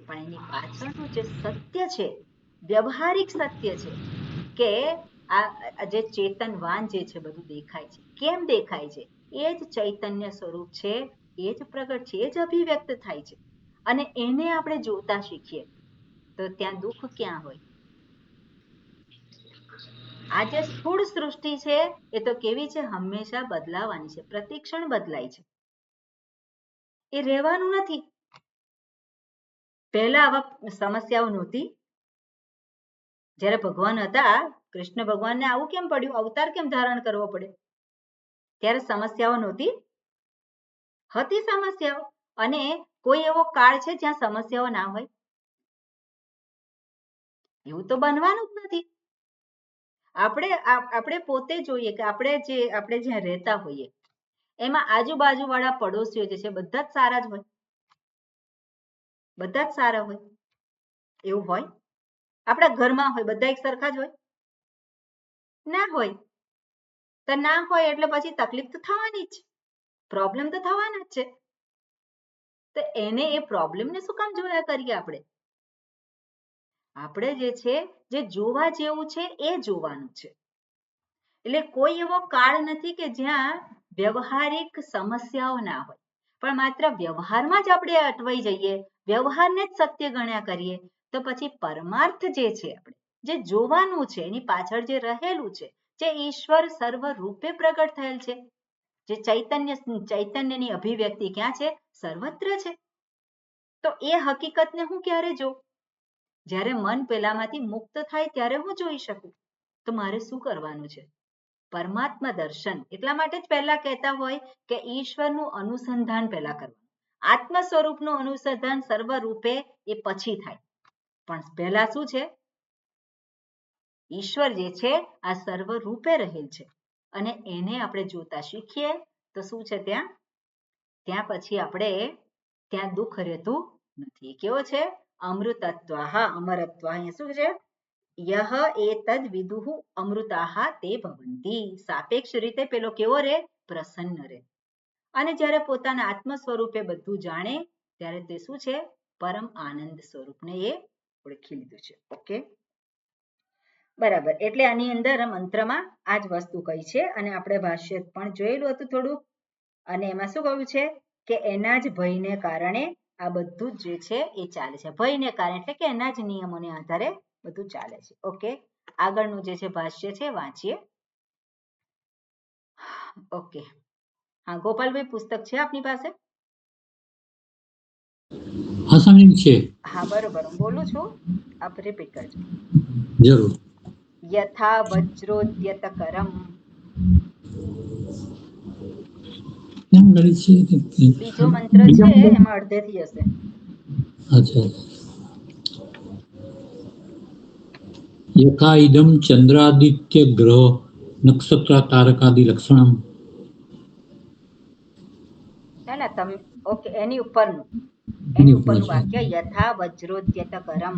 પણ એની પાછળનું જે સત્ય છે, વ્યવહારિક સત્ય છે કે આ જે ચેતનવાન જે છે બધું દેખાય છે. કેમ દેખાય છે? એ જ ચૈતન્ય સ્વરૂપ છે, એ જ પ્રગટ છે, એ જ અભિવ્યક્ત થાય છે. અને એને આપણે જોતા શીખીએ તો ત્યાં દુઃખ ક્યાં હોય? આ જે સ્થૂળ સૃષ્ટિ છે એ તો કેવી છે? હંમેશા બદલાવાની છે, પ્રતિક્ષણ બદલાય છે, એ રહેવાનું નથી. પહેલા આવા સમસ્યાઓ નહોતી. જ્યારે ભગવાન હતા, કૃષ્ણ ભગવાનને આવું કેમ પડ્યું? અવતાર કેમ ધારણ કરવો પડે? ત્યારે સમસ્યાઓ નહોતી? હતી સમસ્યાઓ. અને કોઈ એવો કાળ છે જ્યાં સમસ્યાઓ ના હોય? એવું તો બનવાનું જ નથી. આપણે પોતે જોઈએ કે આપણે જ્યાં રહેતા હોઈએ એમાં આજુબાજુ વાળા પડોશીઓ જે છે બધા જ સારા જ હોય? બધા જ સારા હોય એવું હોય? આપણા ઘરમાં હોય બધા એક સરખા જ હોય? ના હોય. તો ના હોય એટલે પછી તકલીફ તો થવાની જ, પ્રોબ્લેમ તો થવાના જ છે. તો એને એ પ્રોબ્લેમને શું કામ જોયા કરીએ? આપણે જે છે જે જોવા જેવું છે એ જોવાનું છે. એટલે કોઈ એવો કાળ નથી કે જ્યાં વ્યવહારિક સમસ્યાઓ ના હોય, પણ માત્ર વ્યવહારમાં જ આપણે અટવાઈ જઈએ, વ્યવહારને જ સત્ય ગણ્યા કરીએ, તો પછી પરમાર્થ જે છે આપણે જે જોવાનું છે એની પાછળ જે રહેલું છે, જે ઈશ્વર સર્વ રૂપે પ્રગટ થયેલ છે, જે ચૈતન્યની અભિવ્યક્તિ ક્યાં છે? સર્વત્ર છે. તો એ હકીકતને હું ક્યારે જોઉં? જ્યારે મન પેલામાંથી મુક્ત થાય ત્યારે હું જોઈ શકું. તો મારે શું કરવાનું છે? પરમાત્મા દર્શન. એટલા માટે જ પહેલા કહેતા હોય કે ઈશ્વરનું અનુસંધાન પહેલા કરવું, આત્મ સ્વરૂપનું અનુસંધાન સર્વ રૂપે એ પછી થાય. પણ પહેલા શું છે? ઈશ્વર જે છે આ સર્વ રૂપે રહેલ છે અને એને આપણે જોતા શીખીએ તો શું છે? ત્યાં પછી આપણે ત્યાં દુઃખ રહેતું નથી. કેવો છે? અમૃતત્વ. હા, અમરત્વ. અહીંયા શું છે? યહ એતદ વિદુઃ અમૃતાઃ તે ભવંતિ. સાપેક્ષ રીતે પેલો કેવો રે? પ્રસન્ન રે. અને જ્યારે પોતાના આત્મ સ્વરૂપે બધું જાણે ત્યારે તે શું છે? પરમ આનંદ સ્વરૂપને એ ઓળખી લીધું છે. ઓકે, બરાબર. એટલે આની અંદર મંત્રમાં આ જ વસ્તુ કહી છે અને આપણે ભાષ્ય પણ જોયેલું હતું થોડું. અને એમાં શું કહ્યું છે કે એના જ ભયને કારણે આ બધું જ જે છે એ ચાલે છે. ભયને કારણે એટલે કે એના જ નિયમોને આધારે બધું ચાલે છે. ઓકે, આગળનું જે છે ભાષ્ય છે વાંચીએ. ઓકે, હા ગોપાલભાઈ, પુસ્તક છે આપની પાસે? હા સ્વામી છે. હા બરોબર, હું બોલું છું, આપ રિપીટ કરજો. જરૂર. યથા વજ્રોદ્યત કરમ. બીજો મંત્ર છે એમાં અડધેથી હશે. અચ્છા. યથા ઇદમ ચંદ્રાદિત્ય ગ્રહ નક્ષત્ર તારકાદિ લક્ષણમ. ના તમે ઓકે, એની ઉપરનું વાક્ય યથા વજ્રોદ્યત કરમ.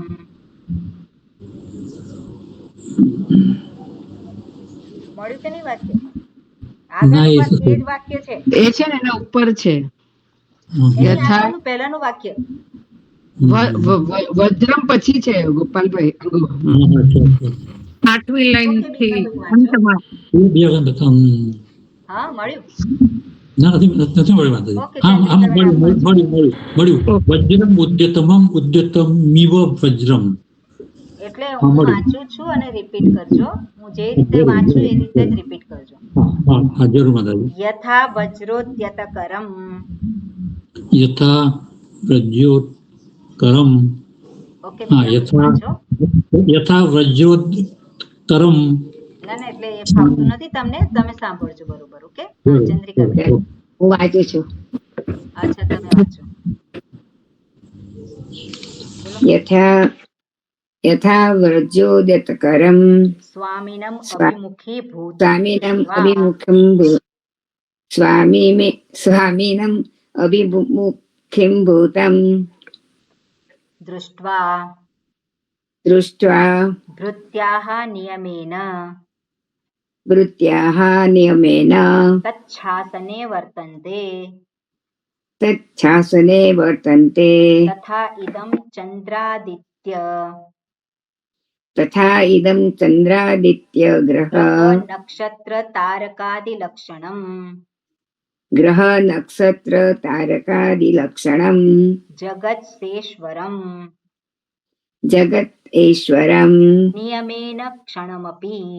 મળ્યું કે નહીં વાક્ય? આગળનું વાક્ય એ જ વાક્ય છે. એ છે ને એના ઉપર છે. એની આગળનું પહેલાનું વાક્ય વજ્રમ પછી છે ગોપાલભાઈ. 8મી લાઈન ઓકે, થી બીજાનું વાંચો. અંતમાં. હા મળ્યું. ના, નથી મળ્યું માતાજી. ઓકે, હા, ચંદ્રિકા આમ બેન મળ્યું આપો છો. મળ્યું. વજ્રમ ઉદ્યતમિવ વજ્રમ. એટલે હા, હું મળ્યું. વાંચું છું અને રિપીટ કરજો. હું જે રીતે જરૂર, વાંચું એ જરૂર, રીતે જ જરૂર. રિપીટ કરજો. હા, જરૂર માતાજી. યથા વજ્રોદ્યતકરમ યથા પ્રજ્યોતકરમ. ઓકે હા, મીરાબેન વાંચો. યથા વજ્રોતકરમ. ના એટલે એ ફાવતું નથી તમને, તમે સાંભળજો બરોબર. ઓકે હા જરૂર. ચંદ્રિકાબેન. હું વાંચું છું. અચ્છા તમે વાંચો બોલો. યથા યથા વ્રજોદતકરમ સ્વામિનમ સ્વા અભિમુખી ભૂત સ્વામિનમ દૃષ્ટ્વા અભિમુખમ સ્વામિનમ અભિમુખિમ ભૂતમ દૃષ્ટ્વા દૃષ્ટ્વા ભૃત્યાહ નિયમેન વૃત્યાઃ નિયમેન તચ્છાસને વર્તન્તે તચ્છાસને વર્તન્તે તથા ઇદં ચંદ્રાદિત્ય તથા ઇદં ચંદ્રાદિત્ય ગ્રહ નક્ષત્ર તારકાદિલક્ષણમ ગ્રહ નક્ષત્ર તારકાદિલક્ષણમ જગત્સેશ્વરમ જગત ઐશ્વરમ નિયમેન ક્ષણમપી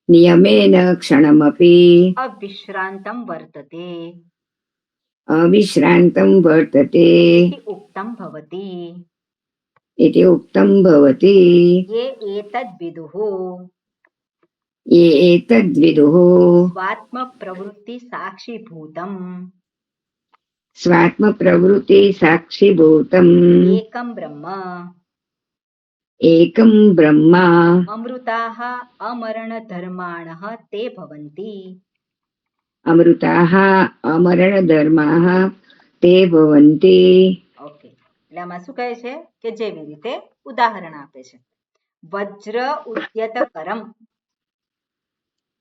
નિયમેન ક્ષણમપી અવિશ્રાંતમ વર્તતે અવિશ્રાંતમ વર્તતે इति उक्तं भवति इति उक्तं भवति ये एतद्विदुः ये एतद्विदुः स्वात्मप्रवृत्तिसाक्षिभूतम् स्वात्मप्रवृत्ति साक्षिभूतम् एकं ब्रह्म एकं ब्रह्म अमृताः अमरणधर्माणः ते भवन्ति अमृताः अमरणधर्माः ते भवन्ति ઓકે એટલે આમાં શું કહે છે કે જેવી રીતે ઉદાહરણ આપે છે વજ્ર ઉદ્યતકરમ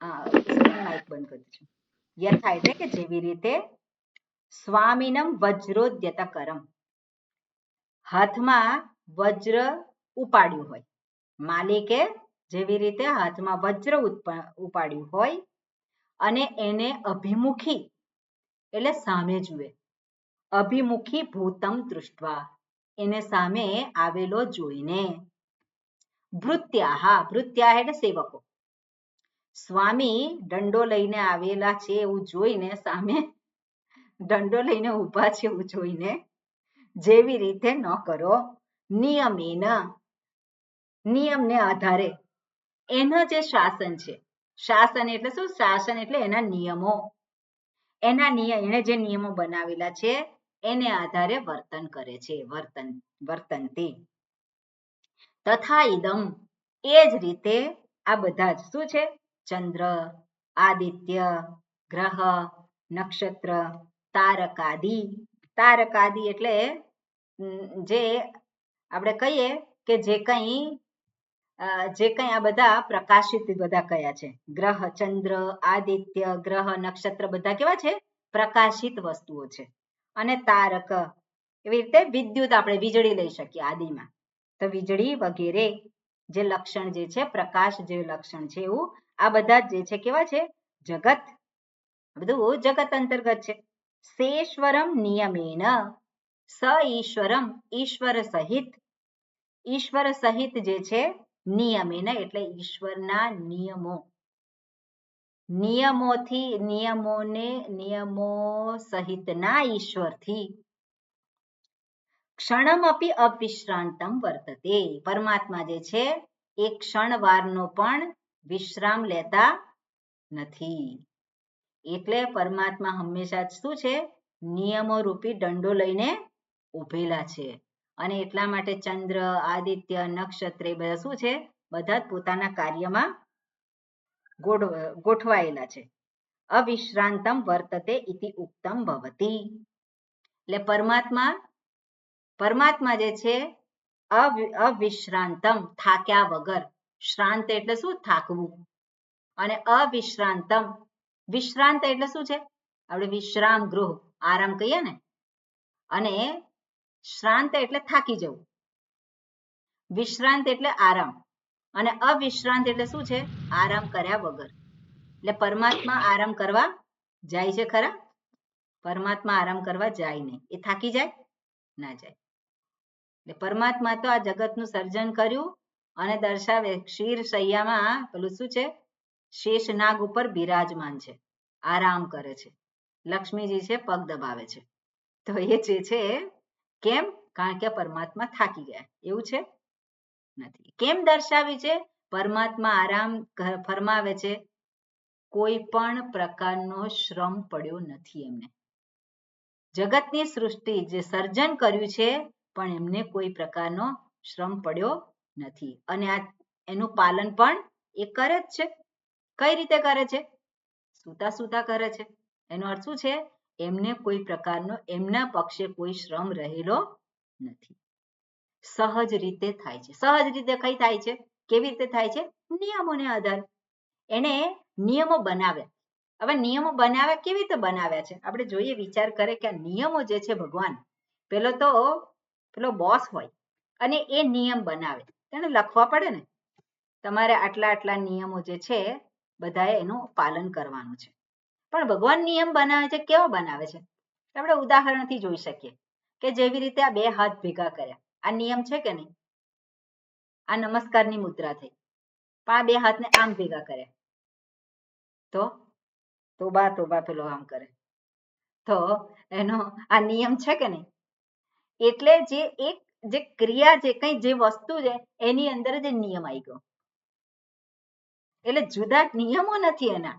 માઇક બંધ કરી દઉં યથા એટલે કે જેવી રીતે સ્વામિનમ વજ્રોદ્યતકરમ હાથમાં વજ્ર ઉપાડ્યું હોય માલિકે જેવી રીતે હાથમાં વજ્ર ઉપાડ્યું હોય અને એને અભિમુખી એટલે સામે જુએ અભિમુખી ભૂતમ દૃષ્ટ્વા એને સામે આવેલો જોઈને ભૃત્યા એટલે સેવકો સ્વામી દંડો લઈને આવેલા છે એવું જોઈને સામે દંડો લઈને ઊભા છે એવું જોઈને જેવી રીતે ન કરો નિયમને આધારે એનો જે શાસન છે શાસન એટલે શું શાસન એટલે એના નિયમો એને જે નિયમો બનાવેલા છે એને આધારે વર્તન કરે છે વર્તનથી તથા ઇદમ એ જ રીતે આ બધા જ શું છે ચંદ્ર આદિત્ય ગ્રહ નક્ષત્ર તારકાદી એટલે જે આપણે કહીએ કે જે કંઈ આ બધા પ્રકાશિત બધા કયા છે ગ્રહ ચંદ્ર આદિત્ય ગ્રહ નક્ષત્ર બધા કેવા છે પ્રકાશિત વસ્તુઓ છે અને તારક એવી રીતે વિદ્યુત આપણે વીજળી લઈ શકીએ આદિમાં તો વીજળી વગેરે જે લક્ષણ જે છે પ્રકાશ જે લક્ષણ છે એવું આ બધા જે છે કેવા છે જગત બધું જગત અંતર્ગત છે સેશ્વરમ નિયમેન સ ઈશ્વરમ ઈશ્વર સહિત જે છે નિયમેન એટલે ઈશ્વરના નિયમો સહિતના ઈશ્વરથી ક્ષણમપી અવિશ્રાંતમ વર્તતે પરમાત્મા જે છે એક ક્ષણવારનો પણ વિશ્રામ લેતા નથી એટલે પરમાત્મા હંમેશા શું છે નિયમો રૂપી દંડો લઈને ઉભેલા છે અને એટલા માટે ચંદ્ર આદિત્ય નક્ષત્ર એ બધા શું છે બધા પોતાના કાર્યમાં ગોઠવાયેલા છે અવિશ્રાંતમ વર્તતે ઇતિ ઉક્તમ ભવતી એટલે પરમાત્મા જે છે અવિશ્રાંતમ થાક્યા વગર શ્રાંત એટલે શું થાકવું અને અવિશ્રાંતમ વિશ્રાંત એટલે શું છે આપણે વિશ્રામ ગૃહ આરામ કહીએ ને અને શ્રાંત એટલે થાકી જવું વિશ્રાંત એટલે આરામ અને અવિશ્રાંત એટલે શું છે આરામ કર્યા વગર એટલે પરમાત્મા આરામ કરવા જાય છે ખરા? પરમાત્મા આરામ કરવા જાય નહીં. એ થાકી જાય? ના જાય. એટલે પરમાત્મા તો આ જગતનું સર્જન કર્યું અને દર્શાવે ક્ષીર સૈયામાં પેલું શું છે? શેષનાગ ઉપર બિરાજમાન છે, આરામ કરે છે. લક્ષ્મીજી છે પગ દબાવે છે. તો એ જે છે કેમ? કારણ કે પરમાત્મા થાકી ગયા. એવું છે? નથી. કેમ દર્શાવ્યું છે? પરમાત્મા આરામ ફરમાવે છે, કોઈ પણ પ્રકારનો શ્રમ પડ્યો નથી એમને. જગતની સૃષ્ટિ જે સર્જન કર્યું છે પણ એમને કોઈ પ્રકારનો શ્રમ પડ્યો નથી અને આ એનું પાલન પણ એ કરે જ છે. કઈ રીતે કરે છે? સૂતા સૂતા કરે છે. એનો અર્થ શું છે? એમને કોઈ પ્રકારનો એમના પક્ષે કોઈ શ્રમ રહેલો નથી. સહજ રીતે થાય છે. સહજ રીતે કઈ થાય છે? કેવી રીતે થાય છે? નિયમોને આધારે. એને નિયમો બનાવ્યા. હવે નિયમો બનાવ્યા કેવી રીતે બનાવ્યા છે? આપણે જોઈએ, વિચાર કરે કે આ નિયમો જે છે ભગવાન, પેલો બોસ હોય અને એ નિયમ બનાવે, તેને લખવા પડે ને, તમારે આટલા આટલા નિયમો જે છે બધાએ એનું પાલન કરવાનું છે. પણ ભગવાન નિયમ બનાવે છે, કેવો બનાવે છે? આપણે ઉદાહરણથી જોઈ શકીએ કે જેવી રીતે આ બે હાથ ભેગા કર્યા, આ નિયમ છે કે નહીં? આ નમસ્કારની મુદ્રા થઈ, પણ આ બે હાથને આમ ભેગા કર્યા તો તોબા તોબા પેલો આમ કરે, તો એનો આ નિયમ છે કે નહીં? એટલે જે ક્રિયા, જે વસ્તુ છે એની અંદર જ નિયમ આવી ગયો. એટલે જુદા નિયમો નથી એના.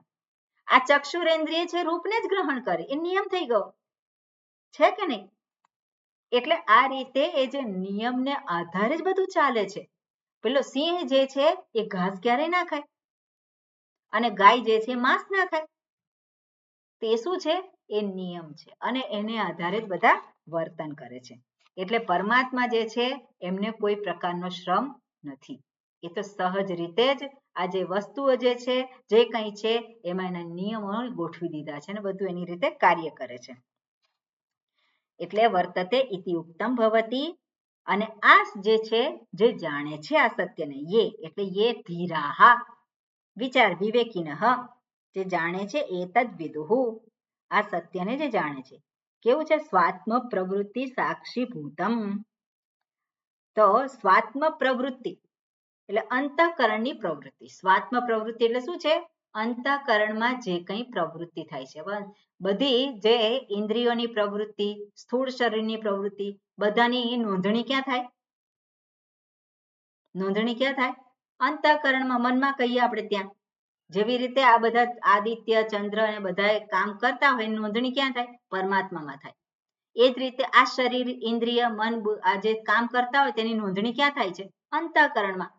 આ ચક્ષુરેન્દ્રિય છે રૂપને જ ગ્રહણ કરે, એ નિયમ થઈ ગયો છે કે નહીં? એટલે આ રીતે એ જે નિયમને આધારે જ બધું ચાલે છે. પેલો સિંહ જે છે એ ઘાસ ક્યારેય ના ખાય અને ગાય જે છે માંસ ના ખાય. તે શું છે? એ નિયમ છે અને એને આધારે જ બધા વર્તન કરે છે. એટલે પરમાત્મા જે છે એમને કોઈ પ્રકારનો શ્રમ નથી. એ તો સહજ રીતે જ આ જે વસ્તુઓ જે છે, જે કંઈ છે એમાં એના નિયમો ગોઠવી દીધા છે અને બધું એની રીતે કાર્ય કરે છે. એટલે વર્તતે ઇતિ ઉક્તમ ભવતી. અને આ જે છે, જે જાણે છે આ સત્યને, એટલે યે ધીરાહા, વિચાર વિવેકીનઃ, જે જાણે છે એતદ વિદુહુ, આ સત્યને જે જાણે છે. કેવું છે? સ્વાત્મ પ્રવૃત્તિ સાક્ષી ભૂતમ. તો સ્વાત્મ પ્રવૃત્તિ એટલે અંતઃકરણની પ્રવૃત્તિ. સ્વાત્મ પ્રવૃત્તિ એટલે શું છે? અંતઃકરણમાં જે કંઈ પ્રવૃત્તિ થાય છે, બધી જે ઇન્દ્રિયોની પ્રવૃત્તિ, સ્થૂળ શરીરની પ્રવૃત્તિ, બધાની નોંધણી ક્યાં થાય? નોંધણી ક્યાં થાય? અંતઃકરણમાં, મનમાં કહીએ આપણે ત્યાં. જેવી રીતે આ બધા આદિત્ય, ચંદ્ર અને બધા કામ કરતા હોય, નોંધણી ક્યાં થાય? પરમાત્મામાં થાય. એ જ રીતે આ શરીર, ઇન્દ્રિય, મન આ જે કામ કરતા હોય તેની નોંધણી ક્યાં થાય છે? અંતઃકરણમાં.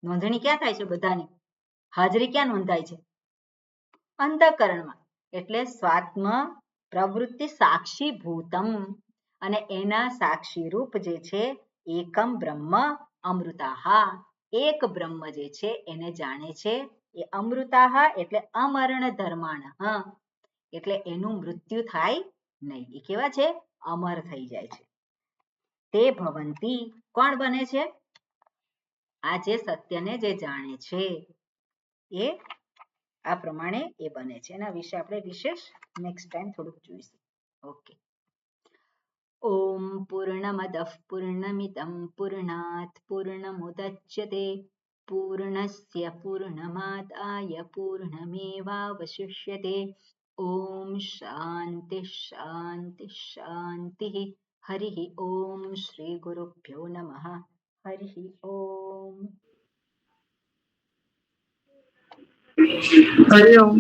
નોંધણી ક્યાં થાય છે? બધાની હાજરી ક્યાં નોંધાય છે? અંતઃકરણમાં. એટલે સ્વાત્મ પ્રવૃત્તિ સાક્ષી ભૂતમ, અને એના સાક્ષી રૂપ જે છે એકમ બ્રહ્મ અમૃતાહા, એક બ્રહ્મ જે છે એને જાણે છે એ અમૃતાહા એટલે અમરણ ધર્માણ, એટલે એનું મૃત્યુ થાય નહીં. એ કેવા છે? અમર થઈ જાય છે. તે ભવંતી, કોણ બને છે? આ જે સત્યને જે જાણે છે એ આ પ્રમાણે એ બને છે. એના વિશે આપણે વિશેષ નેક્સ્ટ ટાઈમ થોડુંક જોઈશું. ઓકે. ઓમ પૂર્ણમદઃ પૂર્ણમિદં પૂર્ણાત પૂર્ણમુદચ્યતે પૂર્ણસ્ય પૂર્ણમાદાય પૂર્ણમેવાવશિષ્યતે. ઓમ શાંતિ શાંતિ શાંતિ. હરિ ઓમ. શ્રી ગુરુભ્યો નમઃ. હરિ ઓમ. હરિ ઓમ.